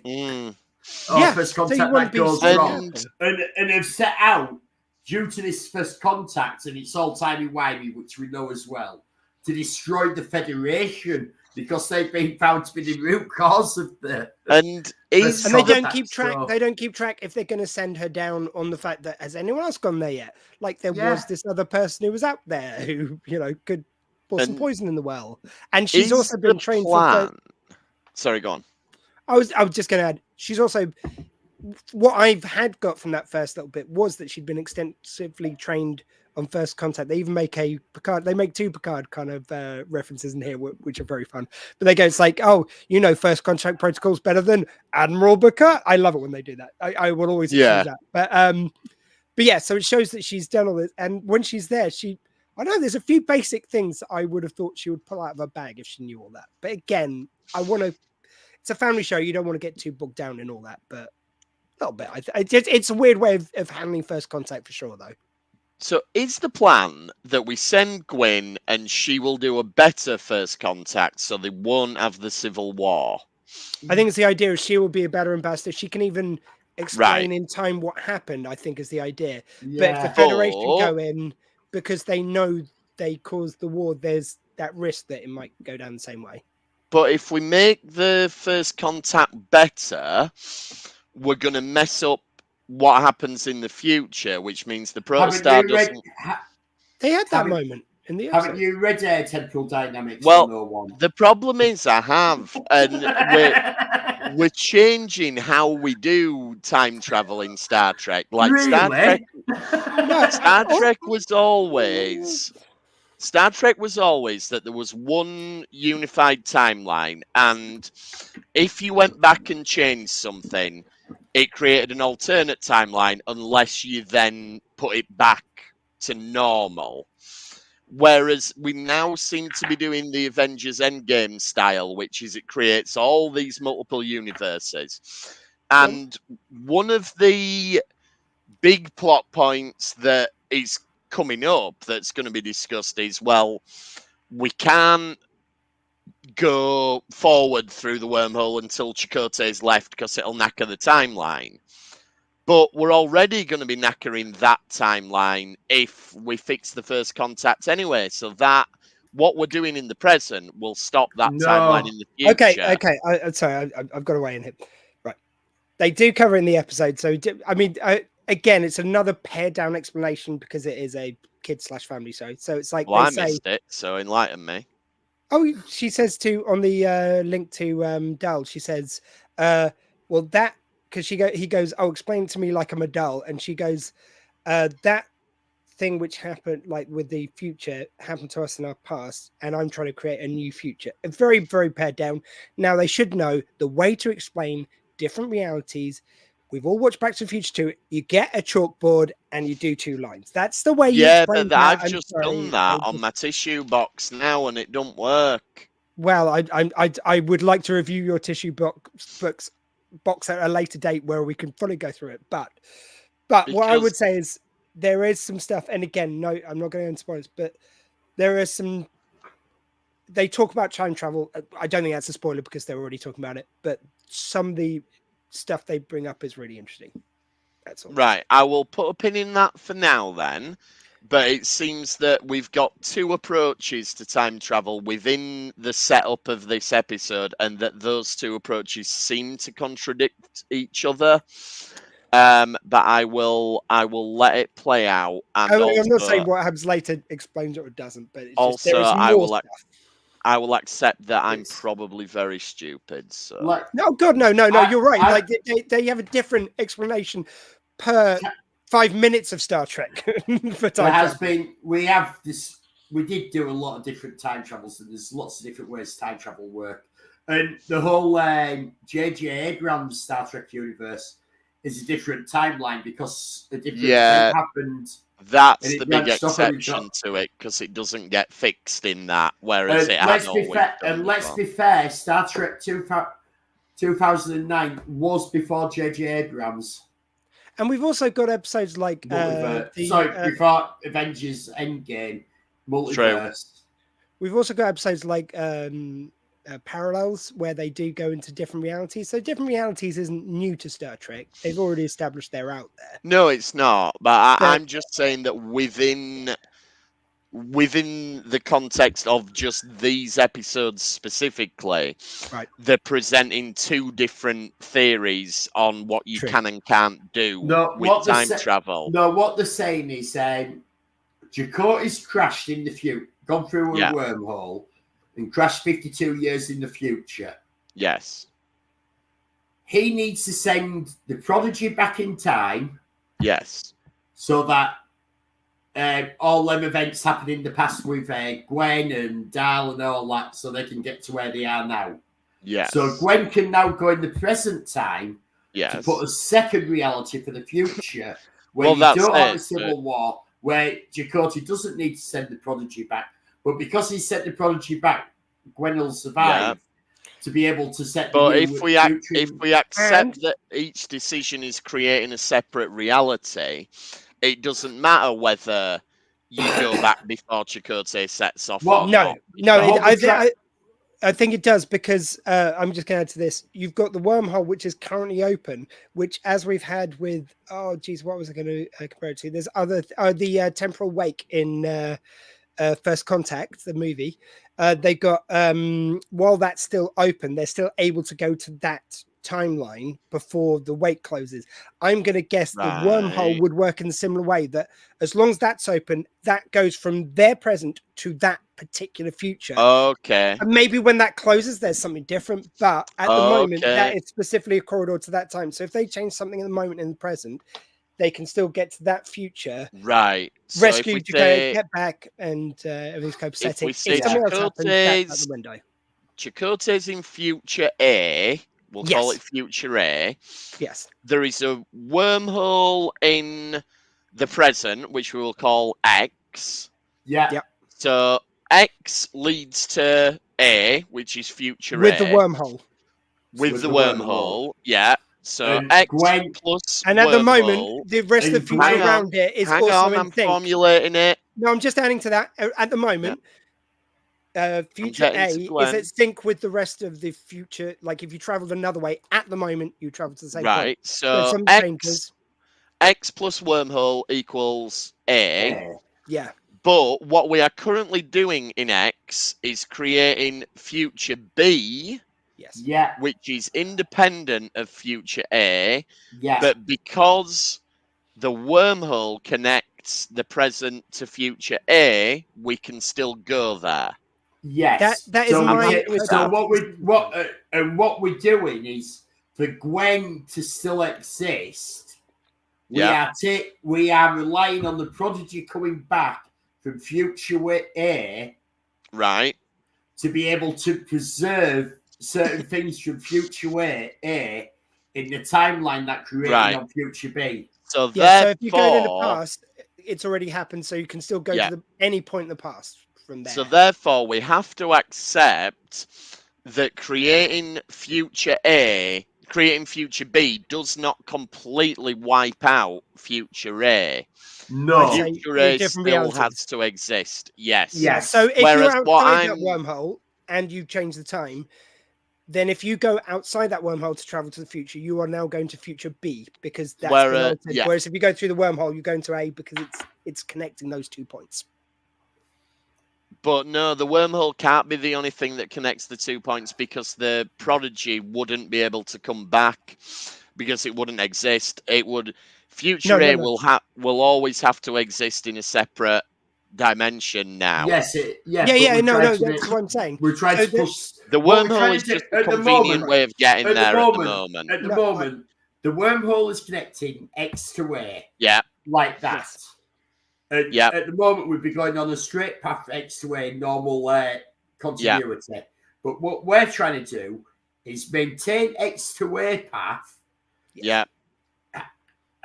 First contact that goes wrong. And have set out, due to this first contact, and it's all timey-wimey, which we know as well, to destroy the Federation, because they've been found to be the root cause of the... And they don't keep track. They don't keep track if they're going to send her down on the fact that, has anyone else gone there yet? Like there was this other person who was out there who, could pour some poison in the well. And she's also been trained for... Sorry, go on. I was just going to add, she's also, what I've had got from that first little bit was that she'd been extensively trained on first contact. They even make a Picard, they make 2 Picard kind of references in here, which are very fun. But they go, it's like, first contact protocol's better than Admiral Picard. I love it when they do that. I will always choose that. But yeah, so it shows that she's done all this. And when she's there, I know there's a few basic things that I would have thought she would pull out of her bag if she knew all that. But again, it's a family show. You don't want to get too bogged down in all that, but a little bit. It's a weird way of handling first contact for sure, though. So is the plan that we send Gwyn and she will do a better first contact so they won't have the civil war? I think it's the idea is she will be a better ambassador. She can even explain in time what happened, I think is the idea. Yeah. But if the Federation go in because they know they caused the war, there's that risk that it might go down the same way. But if we make the first contact better, we're going to mess up what happens in the future, which means the Protostar doesn't... They had that moment in the episode. Haven't you read Technical Dynamics? Well, the problem is I have, and we're changing how we do time travel in Star Trek. Like really? Star Trek was always... Star Trek was always that there was one unified timeline, and if you went back and changed something, it created an alternate timeline unless you then put it back to normal. Whereas we now seem to be doing the Avengers Endgame style, which is it creates all these multiple universes. And one of the big plot points that is coming up that's going to be discussed is, well, we can't go forward through the wormhole until Chakotay's left because it'll knacker the timeline. But we're already going to be knackering that timeline if we fix the first contact anyway. So that what we're doing in the present will stop that timeline in the future. Okay. Sorry, I've got away in here. Right. They do cover it in the episode. So, again, it's another pared down explanation because it is a kid/family show. So it's like, I missed it. So enlighten me. Oh, she says on the link to Dal, she says, that because he goes, oh, explain to me like I'm a Dal, and she goes, that thing which happened like with the future happened to us in our past, and I'm trying to create a new future. Very, very pared down. Now they should know the way to explain different realities we've all watched Back to the Future 2. You get a chalkboard and you do 2 lines. That's the way you Yeah, explain but that. I've I'm just sorry, done that on my tissue box now, and it don't work. Well, I would like to review your tissue box at a later date where we can fully go through it. But what I would say is there is some stuff, and again, no, I'm not going into spoilers, but there is some. They talk about time travel. I don't think that's a spoiler because they're already talking about it. But some of the stuff they bring up is really interesting. That's all. Right, I will put a pin in that for now then. But it seems that we've got 2 approaches to time travel within the setup of this episode, and that those 2 approaches seem to contradict each other. But I will let it play out. And I'm not saying what happens later explains it or doesn't, but it's just, there is more stuff. I will accept that I'm probably very stupid. So no, God, no, you're right. They have a different explanation per 5 minutes of Star Trek for time travel. We did do a lot of different time travels, and there's lots of different ways time travel work. And the whole J.J. Abrams Star Trek universe is a different timeline because a different thing happened. That's the big exception to it, because it doesn't get fixed in that, whereas it has always done. Let's be fair, Star Trek 2009 was before J.J. Abrams. And we've also got episodes like before Avengers Endgame, Multiverse. True. We've also got episodes like Parallels, where they do go into different realities. So different realities isn't new to Star Trek. They've already established they're out there. No, it's not. But I'm just saying that within the context of just these episodes specifically, right, they're presenting 2 different theories on what you can and can't do with time travel. No, what they're saying is Chakotay's crashed in the future, gone through a wormhole, and crashed 52 years in the future. Yes. He needs to send the Prodigy back in time. Yes. So that all them events happen in the past with Gwen and Dal and all that, so they can get to where they are now. Yes. So Gwen can now go in the present time to put a second reality for the future where you don't have a civil war, where Chakotay doesn't need to send the Prodigy back. But because he sent the Prodigy back, Gwen will survive to be able to set the But if we accept that each decision is creating a separate reality, it doesn't matter whether you go back before Chakotay sets off. I think it does, because I'm just going to add to this. You've got the wormhole, which is currently open, which, as we've had with, what was I going to compare it to? There's the temporal wake in First Contact, the movie. They got, while that's still open, they're still able to go to that timeline before the wake closes. I'm going to guess the wormhole would work in a similar way, that as long as that's open, that goes from their present to that particular future. Okay. And maybe when that closes, there's something different, but at the moment, that is specifically a corridor to that time. So if they change something in the moment in the present, they can still get to that future. Right. Rescue Chakotay, get back, and everything's copacetic. If we say Chakotay's in future A, we'll call it future A. Yes. There is a wormhole in the present, which we will call X. Yeah. Yep. So X leads to A, which is future with A. The wormhole. With the wormhole, yeah. So and X Gwen, plus and at wormhole. the moment, the rest of the future around it is also in I'm sync. formulating it. No, I'm just adding to that. At the moment, future A is at sync with the rest of the future. Like if you traveled another way, at the moment you travel to the same right. point. So X plus wormhole equals A. Yeah. But what we are currently doing in X is creating future B. Yes. Yeah. Which is independent of future A. Yeah. But because the wormhole connects the present to future A, we can still go there. Yes. That is so what we're doing is for Gwen to still exist. We are relying on the Prodigy coming back from future A, right, to be able to preserve certain things from future A in the timeline that created Right. on Future B. So Yeah, so if you go in the therefore, past, it's already happened, so you can still go to any point in the past from there. so therefore, we have to accept that creating Future B does not completely wipe out Future A. No. Future A different still realities. has to exist. Yes. Yes. So if Whereas you're what outside that I'm- wormhole and you change the time, then if you go outside that wormhole to travel to the future, you are now going to Future B because that's been altered. Yeah. Whereas if you go through the wormhole, you go into A because it's connecting those 2 points. But no, the wormhole can't be the only thing that connects the 2 points because the Prodigy wouldn't be able to come back because it wouldn't exist. It would Future A will always have to exist in a separate dimension now. Yes, Yeah, that's what I'm saying. We're trying to push the wormhole is just a convenient way of getting there at the moment. At the moment, the wormhole is connecting X to A. Yeah. Like that. Yes. And at the moment, we'd be going on a straight path X to A, normal continuity. Yeah. But what we're trying to do is maintain X to A path. Yeah.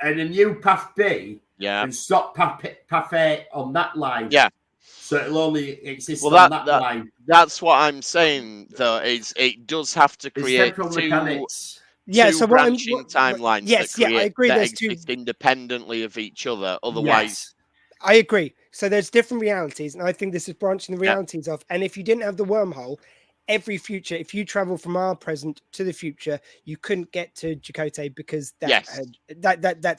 And a new path B. Yeah. And stop path A on that line. Yeah. So it'll only exist on that line. That's what I'm saying, though, is it does have to create two branching timelines I agree. that There's exist independently of each other. Otherwise... I agree. So there's different realities, and I think this is branching the realities of. And if you didn't have the wormhole, every future, if you travel from our present to the future, you couldn't get to Chakotay because that's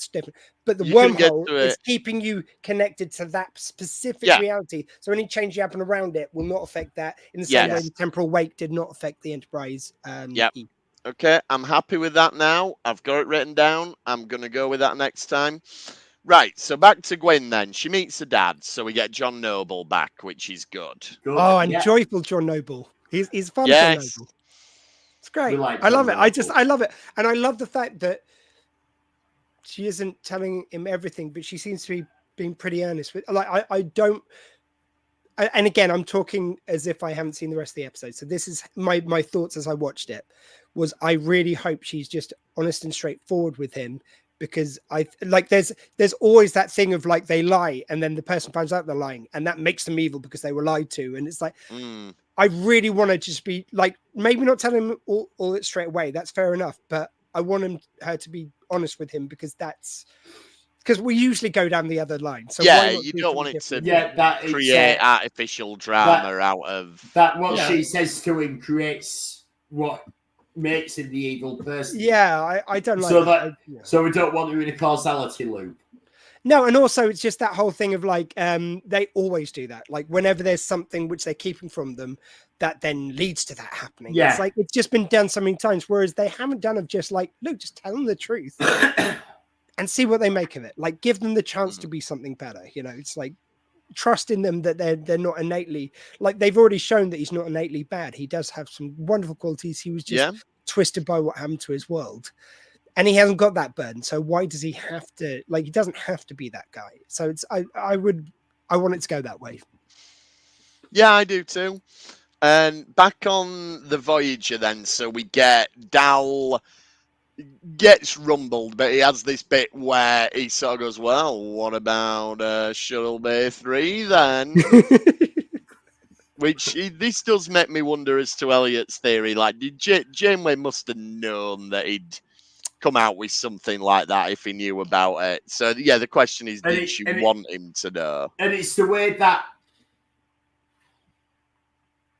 different. But the wormhole is keeping you connected to that specific reality. So any change you happen around it will not affect that in the same way the temporal wake did not affect the Enterprise. Okay, I'm happy with that now. I've got it written down. I'm going to go with that next time. Right, so back to Gwyn then. She meets her dad, so we get John Noble back, which is good. Oh, and joyful John Noble. He's fun, John Noble. It's great. I love it. I love it. And I love the fact that she isn't telling him everything, but she seems to be being pretty earnest with. Like, I don't. And again, I'm talking as if I haven't seen the rest of the episode. So this is my thoughts as I watched it. Was I really hope she's just honest and straightforward with him. Because there's always that thing of like they lie and then the person finds out they're lying and that makes them evil because they were lied to. And it's like, I really want to just be like, maybe not tell him all it straight away. That's fair enough. But I want her to be honest with him because we usually go down the other line. So you don't want it to create artificial drama out of that. What she says to him creates what makes him the evil person. I don't like so we don't want her in a causality loop. No, and also it's just that whole thing of like they always do that. Like whenever there's something which they're keeping from them, that then leads to that happening. It's like it's just been done so many times, whereas they haven't done of just like, look, just tell them the truth and see what they make of it. Like give them the chance to be something better. You know, it's like trust in them that they're not innately, like they've already shown that he's not innately bad. He does have some wonderful qualities. He was just twisted by what happened to his world and he hasn't got that burden. So why does he have to, like, he doesn't have to be that guy. So it's, I want it to go that way. Yeah, I do too. And back on the Voyager then, so we get Dal gets rumbled, but he has this bit where he sort of goes, well, what about Shuttle Bay 3 then? This does make me wonder as to Elliot's theory. Like, Janeway must have known that he'd come out with something like that if he knew about it. So, yeah, the question is, did she want him to know? And it's the way that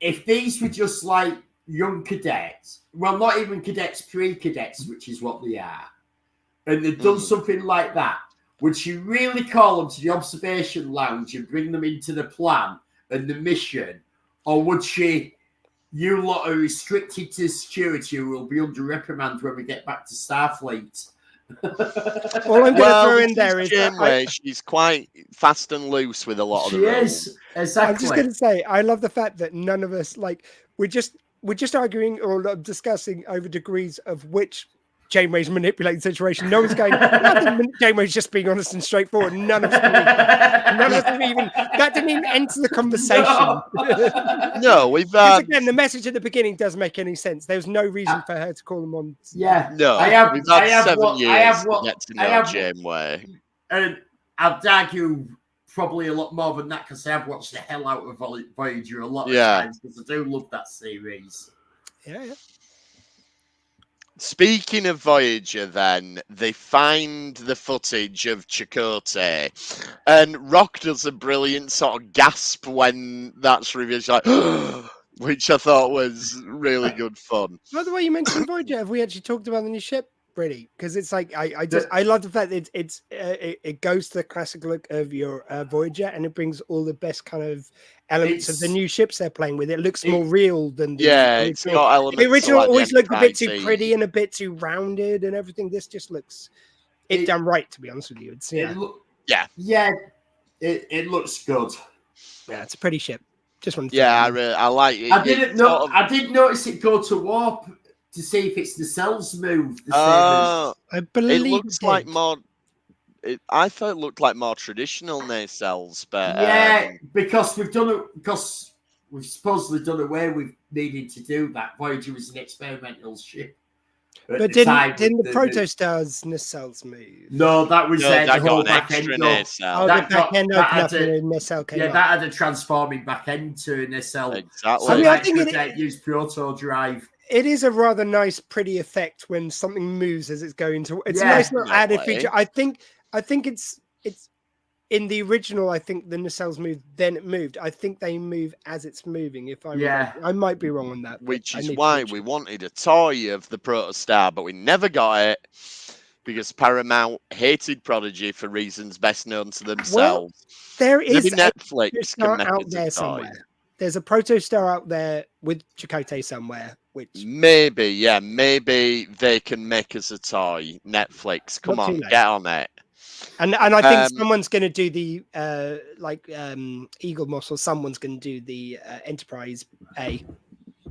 if these were just like young cadets, well, not even cadets, pre-cadets, which is what they are, and they'd done something like that, would she really call them to the observation lounge and bring them into the plan and the mission? Or would she, you lot are restricted to security who will be under reprimand when we get back to Starfleet? All I'm going to throw in there is Janeway, she's quite fast and loose with a lot of the rules. She is, exactly. I'm just going to say, I love the fact that none of us, like, we're just arguing or discussing over degrees of which Janeway's manipulating the situation. No one's going, I think Janeway's just being honest and straightforward. None of us believe that. None of us even, that didn't even enter the conversation. No, we've Because again, the message at the beginning doesn't make any sense. There's no reason for her to call them on. Yeah. No, we've had 7 years to get to know Janeway. And I'd argue probably a lot more than that because I have watched the hell out of Voyager a lot of times because I do love that series. Yeah. Speaking of Voyager, then, they find the footage of Chakotay, and Rock does a brilliant sort of gasp when that's revealed, like, which I thought was really good fun. By the way, you mentioned Voyager. Have we actually talked about the new ship? Really? Because it's like, I love the fact that it goes to the classic look of your Voyager, and it brings all the best kind of elements of the new ships they're playing with. It looks more real than the original. It's got elements. The original like always looked a bit too Enterprise pretty and a bit too rounded and everything. This just looks done right, to be honest with you. It's it looks good. Yeah, it's a pretty ship. Just wanted to I like it. I did notice it go to warp to see if it's the cells move. I believe it looks like more. I thought it looked like more traditional nacelles, but because we've done it because we've supposedly done away with needing to do that. Voyager was an experimental ship. But didn't the Protostar's nacelles move? No, that was that the whole got an back extra end. nacelle. Oh, the back end opened up and a nacelle came up. That had a transforming back end to a nacelle. Exactly. So I think it used proto drive. It is a rather nice, pretty effect when something moves as it's going to. It's a nice little added feature. I think it's in the original. I think the nacelles moved, then it moved. I think they move as it's moving. If I remember. I might be wrong on that. Which is why we wanted a toy of the Protostar, but we never got it because Paramount hated Prodigy for reasons best known to themselves. Well, there is maybe Netflix can make out it there a toy. somewhere. There's a Protostar out there with Chakotay somewhere. Which maybe they can make us a toy. Netflix, come on, get on it. And I think someone's going to do the Eagle Moss, or someone's going to do the Enterprise A.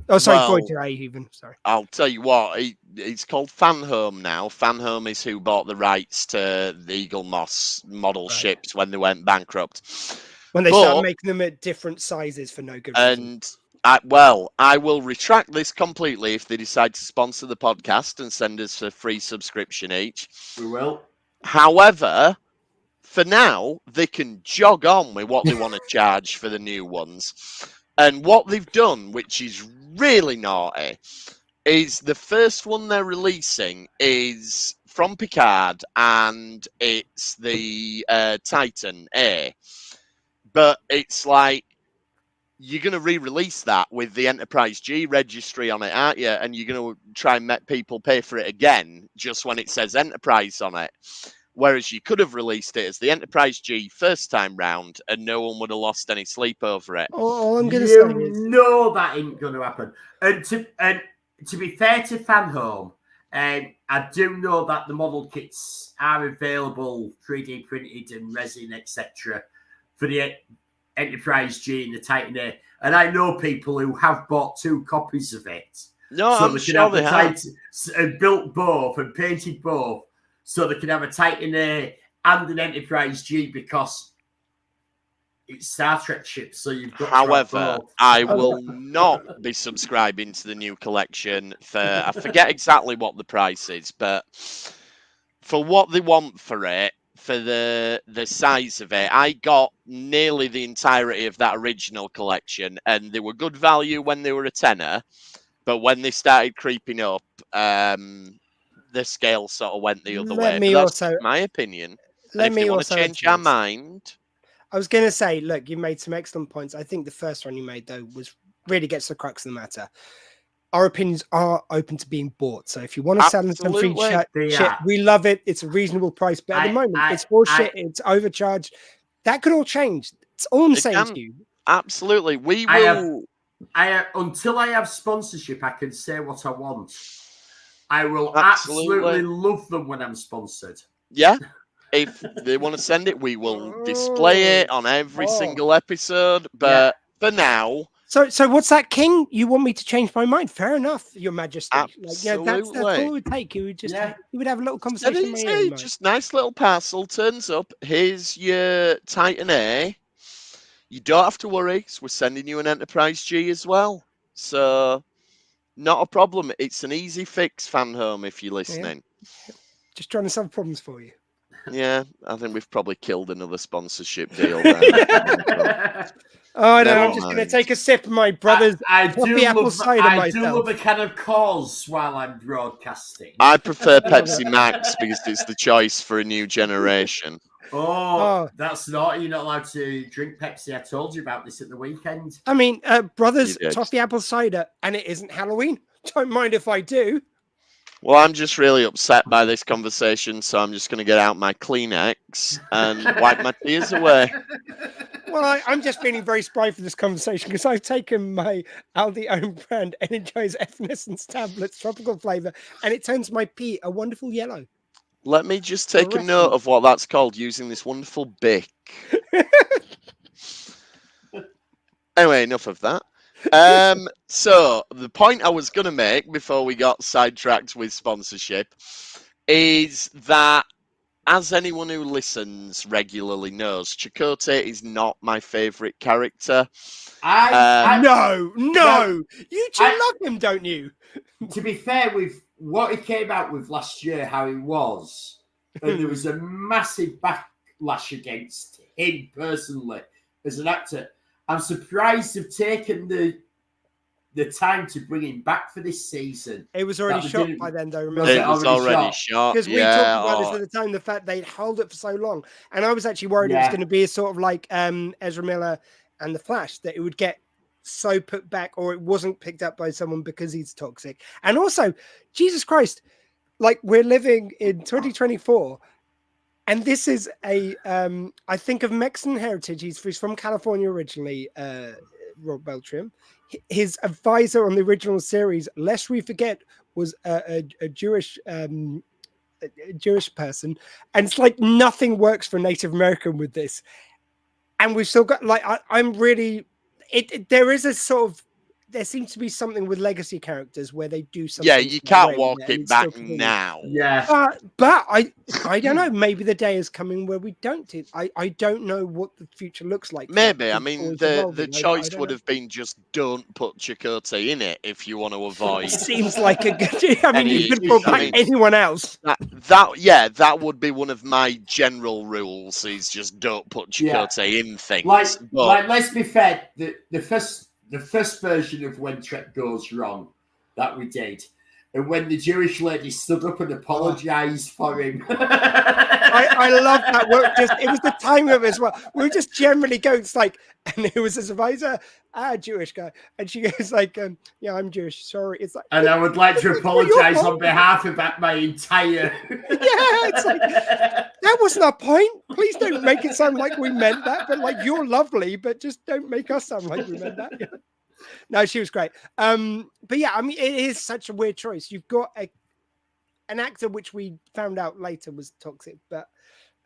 Oh, sorry, Voyager A even. Sorry. I'll tell you what, it's called Fanhome now. Fanhome is who bought the rights to the Eagle Moss model ships when they went bankrupt. When they started making them at different sizes for no good reason. And I will retract this completely if they decide to sponsor the podcast and send us a free subscription each. We will. However, for now, they can jog on with what they want to charge for the new ones. And what they've done, which is really naughty, is the first one they're releasing is from Picard, and it's the Titan A. But it's like, you're going to re-release that with the Enterprise G registry on it, aren't you? And you're going to try and make people pay for it again just when it says Enterprise on it. Whereas you could have released it as the Enterprise G first time round and no one would have lost any sleep over it. All I'm going to say is... know that ain't going to happen. And to be fair to Fanhome, I do know that the model kits are available 3D printed and resin, etc. for the Enterprise G and the Titan A, and I know people who have bought 2 copies of it. No, so I'm sure they have. And built both and painted both, so they can have a Titan A and an Enterprise G because it's Star Trek ships. So you've got. However, I will not be subscribing to the new collection for. I forget exactly what the price is, but for what they want for it. For the size of it, I got nearly the entirety of that original collection, and they were good value when they were a tenner, but when they started creeping up, the scale sort of went the other way. That's my opinion. If you want to change your mind, I was going to say, look, you made some excellent points. I think the first one you made though was really gets the crux of the matter. Our opinions are open to being bought. So if you want to sell them some free shit, we love it. It's a reasonable price. But at the moment, it's bullshit. It's overcharged. That could all change. It's all I'm saying to you. Absolutely. We will. Until I have sponsorship, I can say what I want. I will absolutely love them when I'm sponsored. Yeah. If they want to send it, we will display it on every single episode. But for now... So what's that, King? You want me to change my mind? Fair enough, Your Majesty. Absolutely. That's all it would take. You would just you would have a little conversation. Easy, just nice little parcel turns up. Here's your Titan A. You don't have to worry. So we're sending you an Enterprise G as well. So not a problem. It's an easy fix, fan home, if you're listening. Yeah. Just trying to solve problems for you. Yeah, I think we've probably killed another sponsorship deal there. Oh no, I'm just going to take a sip of my brother's coffee apple cider myself. I do love a can of Coors while I'm broadcasting. I prefer Pepsi Max because it's the choice for a new generation. Oh, that's not. You're not allowed to drink Pepsi. I told you about this at the weekend. I mean, brother's toffee apple cider, and it isn't Halloween. Don't mind if I do. Well, I'm just really upset by this conversation, so I'm just going to get out my Kleenex and wipe my tears away. Well, I'm just feeling very spry for this conversation because I've taken my Aldi own brand Energize Effervescence tablets, tropical flavor, and it turns my pee a wonderful yellow. Let me just take a note of what that's called using this wonderful Bic. Anyway, enough of that. So the point I was going to make before we got sidetracked with sponsorship is that, as anyone who listens regularly knows, Chakotay is not my favourite character. No. You two love him, don't you? To be fair, with what he came out with last year, how he was, and there was a massive backlash against him personally as an actor. I'm surprised they've taken the time to bring him back for this season. It was already shot by then, though. Remember? It was already shot. Because we talked about this at the time, the fact they'd held it for so long. And I was actually worried it was going to be a sort of like Ezra Miller and The Flash, that it would get so put back or it wasn't picked up by someone because he's toxic. And also, Jesus Christ, like we're living in 2024. And this is I think of Mexican heritage. He's from California originally, Rob Beltram. His advisor on the original series, lest we forget, was a Jewish person. And it's like nothing works for Native American with this. And we've still got, like, I'm really, there is a sort of, there seems to be something with legacy characters where they do something. Yeah, you can't walk it back now. Yeah. But I don't know. Maybe the day is coming where we don't do. I don't know what the future looks like. Maybe. I mean, the choice would have been just don't put Chakotay in it if you want to avoid. It seems like a good. I mean, you could put back anyone else. That would be one of my general rules. Is just don't put Chakotay in things. Like, let's be fair. The first version of When Trek Goes Wrong that we did, and when the Jewish lady stood up and apologised for him. I love that work. It was the time of it as well. We were just generally going, it's like, and it was his advisor, Jewish guy, and she goes like, yeah, I'm Jewish, sorry. It's like, and I would like to apologise on behalf of my entire. It's like, that wasn't our point. Please don't make it sound like we meant that. But like, you're lovely, but just don't make us sound like we meant that. No, she was great. But yeah, I mean, it is such a weird choice. You've got an actor which we found out later was toxic, but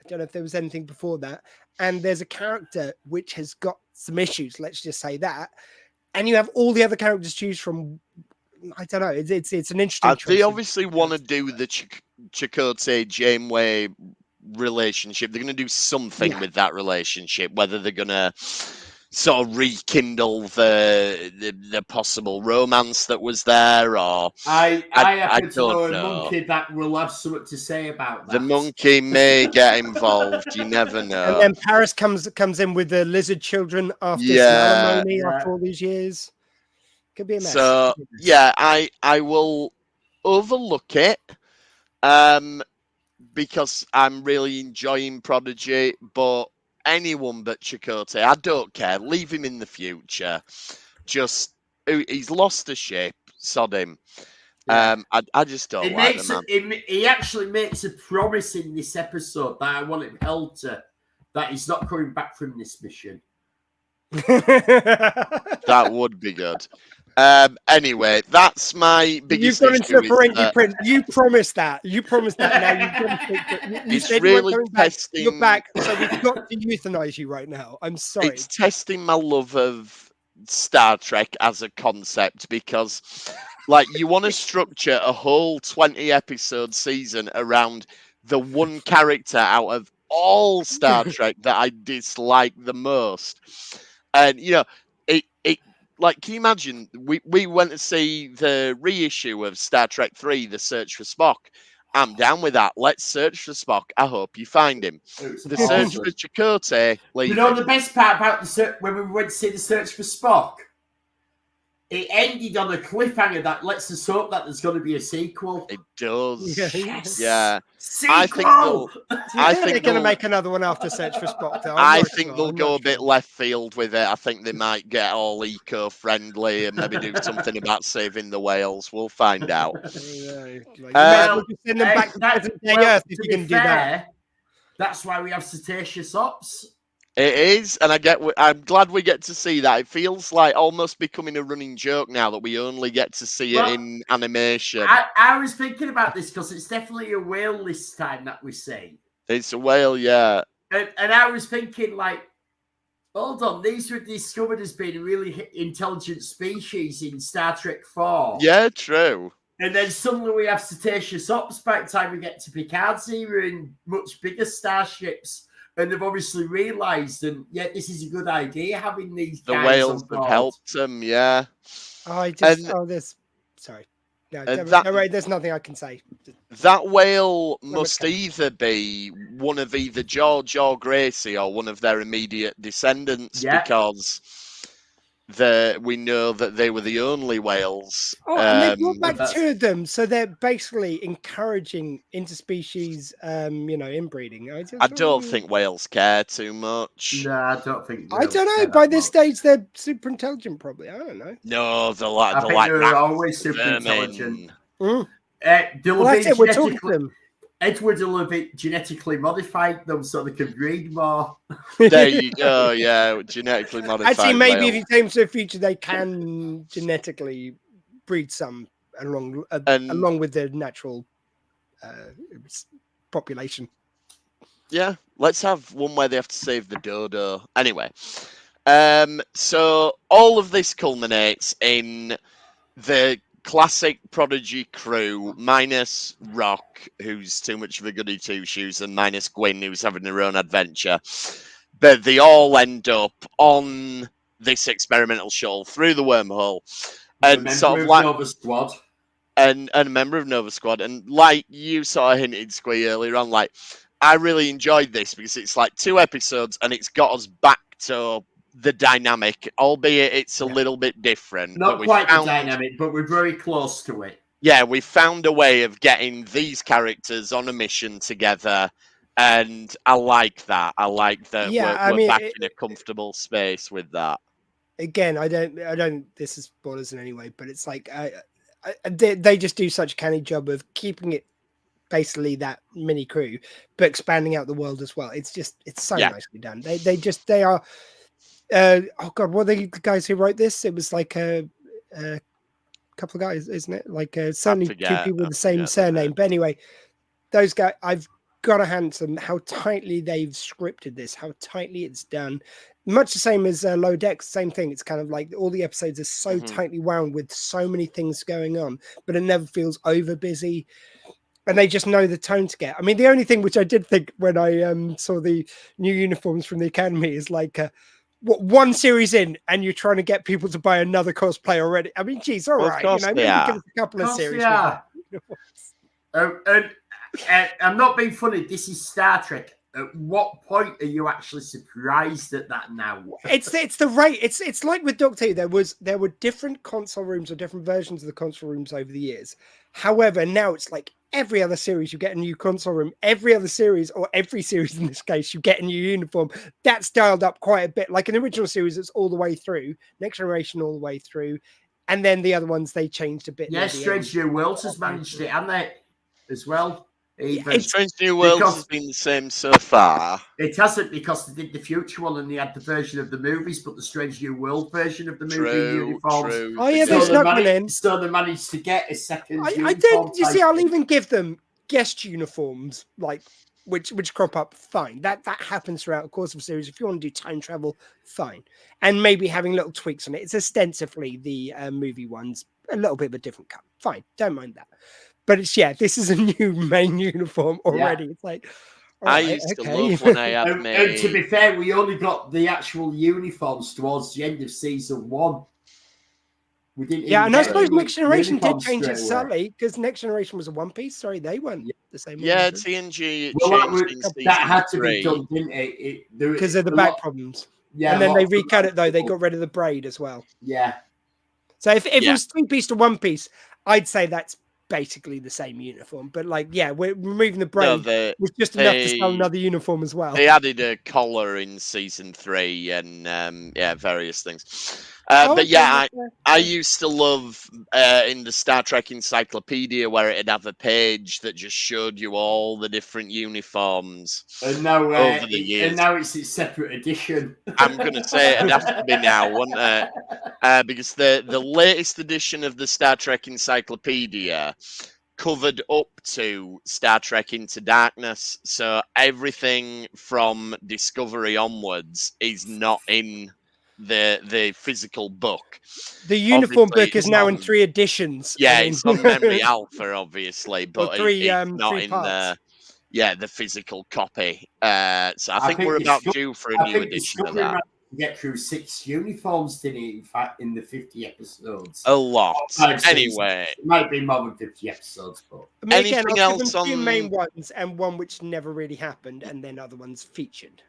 I don't know if there was anything before that. And there's a character which has got some issues, let's just say that. And you have all the other characters to choose from. I don't know. It's an interesting choice. They obviously want to do the Chakotay Janeway relationship. They're going to do something with that relationship, whether they're going to sort of rekindle the possible romance that was there, or I happen to know a monkey that will have something to say about that. The monkey may get involved. You never know. And then Paris comes in with the lizard children after ceremony after all these years. Could be a mess. So I will overlook it because I'm really enjoying Prodigy, but anyone but Chakotay, I don't care. Leave him in the future. Just he's lost a ship. Sod him. I just don't like the man. He actually makes a promise in this episode that I want him held to, that he's not coming back from this mission. That would be good. Anyway, that's my biggest issue. You've gone into a Ferengi print. You promised that. Now you've got to you said really you testing. You're back, so we've got to euthanize you right now. I'm sorry. It's testing my love of Star Trek as a concept, because like you want to structure a whole 20 episode season around the one character out of all Star Trek that I dislike the most. And you know, it like, can you imagine we went to see the reissue of Star Trek 3, The Search for Spock. I'm down with that. Let's search for Spock. I hope you find him. The search for Chakotay. You know the best part about when we went to see The Search for Spock? It ended on a cliffhanger that lets us hope that there's going to be a sequel. It does. Yes. Yeah. Sequel! I think they're going to make another one after Search for Spock, though. I think they'll go a bit left field with it. I think they might get all eco-friendly and maybe do something about saving the whales. We'll find out. Send them back to present-day Earth if you can do that. That's why we have Cetaceous Ops. It is, and I'm glad we get to see that. It feels like almost becoming a running joke now that we only get to see it in animation. I was thinking about this because it's definitely a whale this time that we see. It's a whale, yeah. And I was thinking, like, hold on, these were discovered as being a really intelligent species in Star Trek 4. Yeah, true. And then suddenly we have Cetaceous Ops by the time we get to Picard's era in much bigger starships. And they've obviously realised, and yeah, this is a good idea, having these the guys whales on board. have helped them, yeah. Sorry. No, there's nothing I can say. That whale must either be one of either George or Gracie or one of their immediate descendants, because we know that they were the only whales. Oh, and they brought back two of them, so they're basically encouraging interspecies, inbreeding. I don't think whales care too much. No, I don't think. I don't know. By this stage, they're super intelligent, probably. I don't know. No, they're always super intelligent. Well, that's it. We're talking to them. Edward will have genetically modified them so they can breed more. There you go, yeah, genetically modified. Actually, maybe if you came to the future, they can genetically breed some along with the natural population. Yeah, let's have one where they have to save the dodo. Anyway, so all of this culminates in the classic Prodigy crew, minus Rock, who's too much of a goody two-shoes, and minus Gwyn, who's having her own adventure. But they all end up on this experimental shuttle through the wormhole, and sort of like Nova Squad, and a member of Nova Squad. And like you sort of hinted, Squee, earlier on, like I really enjoyed this because it's like 2 episodes, and it's got us back to the dynamic, albeit it's a little bit different. Not quite the dynamic, but we're very close to it. Yeah, we found a way of getting these characters on a mission together, and I like that. I like that we're back in a comfortable space with that. Again, I don't. This is spoilers in any way, but it's like they just do such a canny job of keeping it basically that mini crew, but expanding out the world as well. It's so nicely done. They are. Oh God, what are the guys who wrote this? It was like a couple of guys, isn't it? Like certainly 2 people with the same surname. But anyway, those guys, I've got to hand them how tightly they've scripted this, how tightly it's done. Much the same as Low Decks, same thing. It's kind of like all the episodes are so tightly wound with so many things going on, but it never feels over busy. And they just know the tone to get. I mean, the only thing which I did think when I saw the new uniforms from the Academy is like, one series in, and you're trying to get people to buy another cosplay already. I mean, geez, all right, maybe give us a couple of series. And I'm not being funny. This is Star Trek. At what point are you actually surprised at that now? It's the rate. It's like with Doctor Who. There were different console rooms or different versions of the console rooms over the years. However, now it's like every other series you get a new console room. Every other series, or every series in this case, you get a new uniform. That's dialed up quite a bit. Like an original series, it's all the way through. Next Generation all the way through, and then the other ones they changed a bit. Yeah, Strange New Worlds has managed it, haven't they, as well? Strange New Worlds has been the same so far. It hasn't, because they did the future one and they had the version of the movies, but the Strange New World version of the movie uniforms. True. Oh yeah, they snuck one in. So they managed to get a second. I don't. You see, I'll even give them guest uniforms, like which crop up, fine. That happens throughout the course of a series. If you want to do time travel, fine. And maybe having little tweaks on it. It's ostensibly the movie ones, a little bit of a different cut. Fine, don't mind that. But it's this is a new main uniform already. It's like, I used to love when I had and to be fair, we only got the actual uniforms towards the end of season 1. We didn't. Yeah, and I suppose Next Generation did change it subtly because Next Generation was a one piece. Sorry, they weren't the same. Yeah, TNG. That had to be done, didn't it? Because of the back problems. Yeah, and then they recut it though. They got rid of the braid as well. Yeah. So if it was 2-piece to 1-piece, I'd say that's basically the same uniform. But we're removing the braid. Was just enough to sell another uniform as well. They added a collar in season 3 and various things. I used to love in the Star Trek Encyclopedia where it'd have a page that just showed you all the different uniforms and now, over the years. And now it's its separate edition. I'm going to say it'd have to be now, wouldn't it? Because the latest edition of the Star Trek Encyclopedia covered up to Star Trek Into Darkness. So everything from Discovery onwards is not in the physical book. The uniform book is now in 3 editions. Yeah, it's on Memory Alpha, obviously, but it's not in parts. the physical copy. So I think we're about due for a new edition of that. Get through 6 uniforms, didn't it? In fact, in the 50 episodes, a lot. Anyway, it might be more than 50 episodes, but anything else on 2 main ones and one which never really happened, and then other ones featured.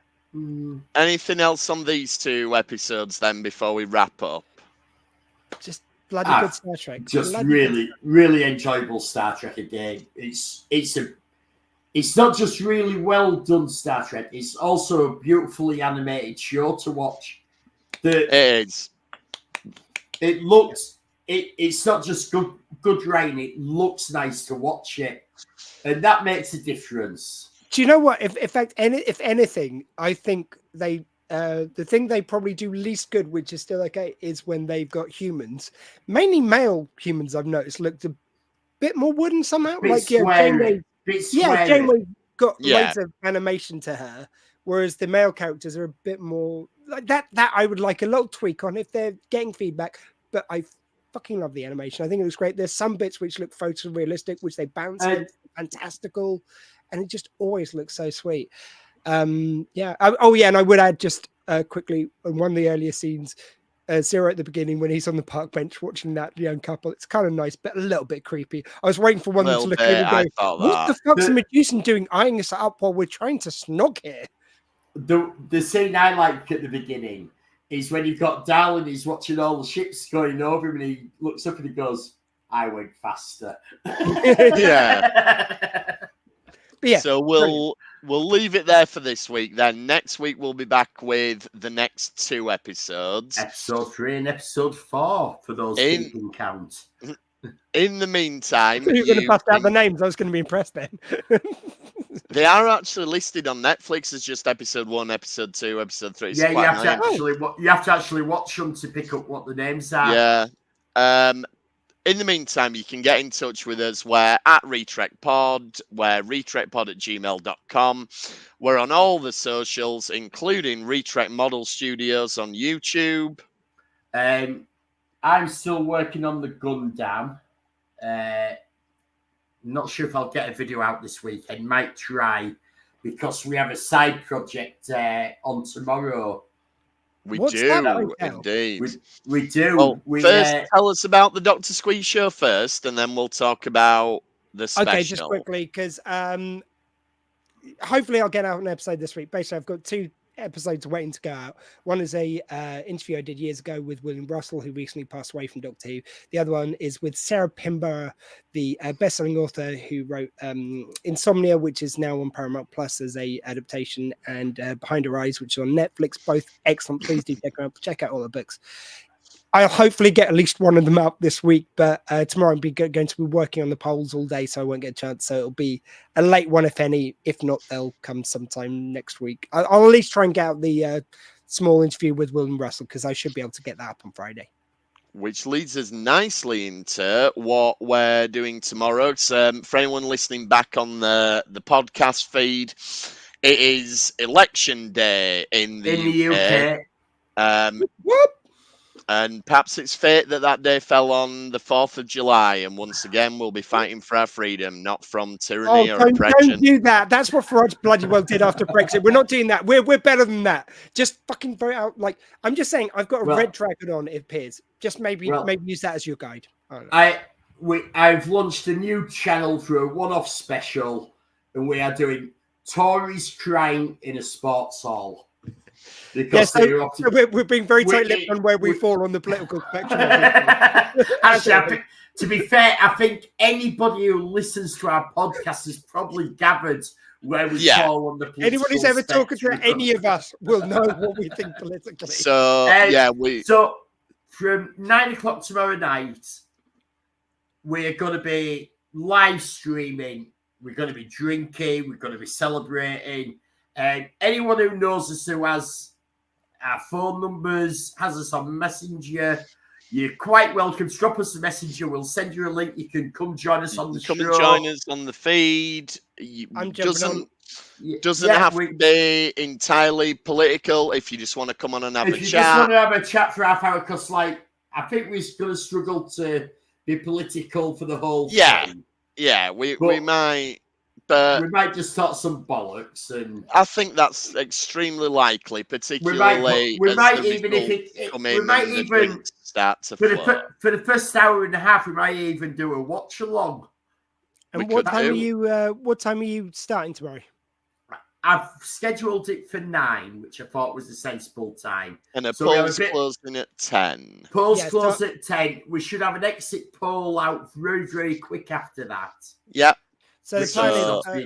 Anything else on these 2 episodes then before we wrap up? Just bloody good Star Trek. Just really enjoyable Star Trek again. It's not just really well done Star Trek. It's also a beautifully animated show to watch. It is. It looks. It's not just good writing. It looks nice to watch it, and that makes a difference. Do you know what? If anything, I think they the thing they probably do least good, which is still okay, is when they've got humans, mainly male humans. I've noticed looked a bit more wooden somehow. Janeway got loads of animation to her, whereas the male characters are a bit more like that. That I would like a little tweak on if they're getting feedback. But I fucking love the animation. I think it looks great. There's some bits which look photorealistic, which they bounce fantastical. And it just always looks so sweet. And I would add just quickly on one of the earlier scenes, Zero at the beginning when he's on the park bench watching that young couple. It's kind of nice, but a little bit creepy. I was waiting for one of them to look over and go, "What the fuck's the Medusan doing, eyeing us up while we're trying to snog here?" The scene I like at the beginning is when you've got Dal and he's watching all the ships going over him, and he looks up and he goes, "I went faster." Yeah. So we'll leave it there for this week. Then next week we'll be back with the next 2 episodes, episode 3 and episode 4 for those who can count. In the meantime, you're going to bust out the names. I was going to be impressed then. They are actually listed on Netflix as just episode 1, episode 2, episode 3. Yeah, you have to actually watch them to pick up what the names are. Yeah. In the meantime, you can get in touch with us. We're at RetrekPod. We're retrekpod@gmail.com. We're on all the socials, including Retrek Model Studios on YouTube. I'm still working on the Gundam. Not sure if I'll get a video out this week. I might try because we have a side project on tomorrow. What's do, indeed. We do. Well, first, tell us about the Dr. Squeeze show first, and then we'll talk about the special. Okay, just quickly, because hopefully I'll get out an episode this week. Basically, I've got 2 episodes waiting to go out. One is a interview I did years ago with William Russell, who recently passed away from Doctor Who. The other one is with Sarah Pinborough, the best-selling author who wrote Insomnia, which is now on Paramount Plus as a adaptation, and Behind Her Eyes, which is on Netflix. Both excellent. Please do check out all the books. I'll hopefully get at least one of them up this week, but tomorrow I'm going to be working on the polls all day, so I won't get a chance. So it'll be a late one, if any. If not, they'll come sometime next week. I'll at least try and get out the small interview with William Russell, because I should be able to get that up on Friday. which leads us nicely into what we're doing tomorrow. So, for anyone listening back on the podcast feed, it is election day in the UK. Whoop. And perhaps it's fate that day fell on the 4th of July. And once again, we'll be fighting for our freedom, not from tyranny or oppression. Don't do that. That's what Farage bloody well did after Brexit. We're not doing that. We're better than that. Just fucking vote out. Like, I'm just saying, I've got a red dragon on, it appears. Just maybe use that as your guide. I've launched a new channel for a one-off special, and we are doing Tories crying in a sports hall. Because we're being very tight-lipped on where we fall on the political spectrum. Actually, to be fair, I think anybody who listens to our podcast has probably gathered where we fall on the political Anyone who's ever spectrum. talking to any of us will know what we think politically. So, from 9 o'clock tomorrow night, we're going to be live streaming. We're going to be drinking. We're going to be celebrating. And anyone who knows us, who has our phone numbers, has us on Messenger, you're quite welcome to drop us a messenger. We'll send you a link. You can come join us on the show. Come and join us on the feed. Doesn't have to be entirely political. If you just want to come on and have a chat. If you just want to have a chat for half hour, because I think we're going to struggle to be political for the whole thing. Yeah, we might. But we might just start some bollocks, and I think that's extremely likely, particularly we might even start to for the first hour and a half. We might even do a watch along. And what time are you starting tomorrow? I've scheduled it for 9, which I thought was a sensible time. And polls closing at 10. Polls close at 10. We should have an exit poll out very, very quick after that. Yeah. So the plan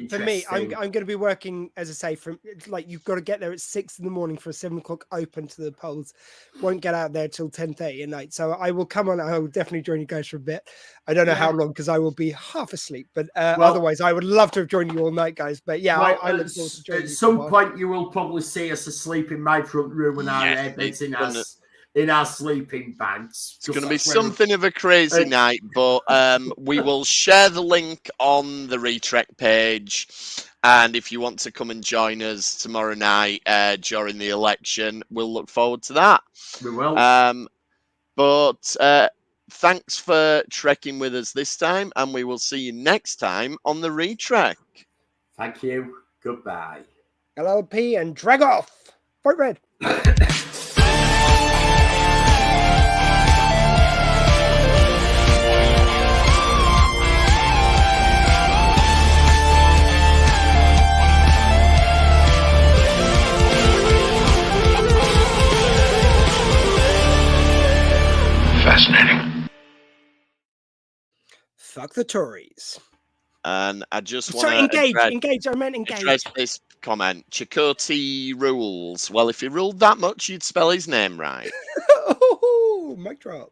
is, for me, I'm going to be working, as I say, from you've got to get there at 6 a.m. for a 7 o'clock open to the polls. Won't get out there till 10:30 at night. So I will come on. I will definitely join you guys for a bit. I don't know how long because I will be half asleep. But otherwise, I would love to have joined you all night, guys. But yeah, I look forward to joining you. At some point, you will probably see us asleep in my front room and our beds in our sleeping bags. It's going to be something of a crazy night, but we will share the link on the Retrek page. And if you want to come and join us tomorrow night during the election, we'll look forward to that. We will. But thanks for trekking with us this time, and we will see you next time on the Retrek. Thank you. Goodbye. LLP and drag off. Vote red. Fascinating. Fuck the Tories. And I just want to engage. I meant engage. Address this comment. Chakotay rules. Well, if he ruled that much, you'd spell his name right. Oh, mic drop.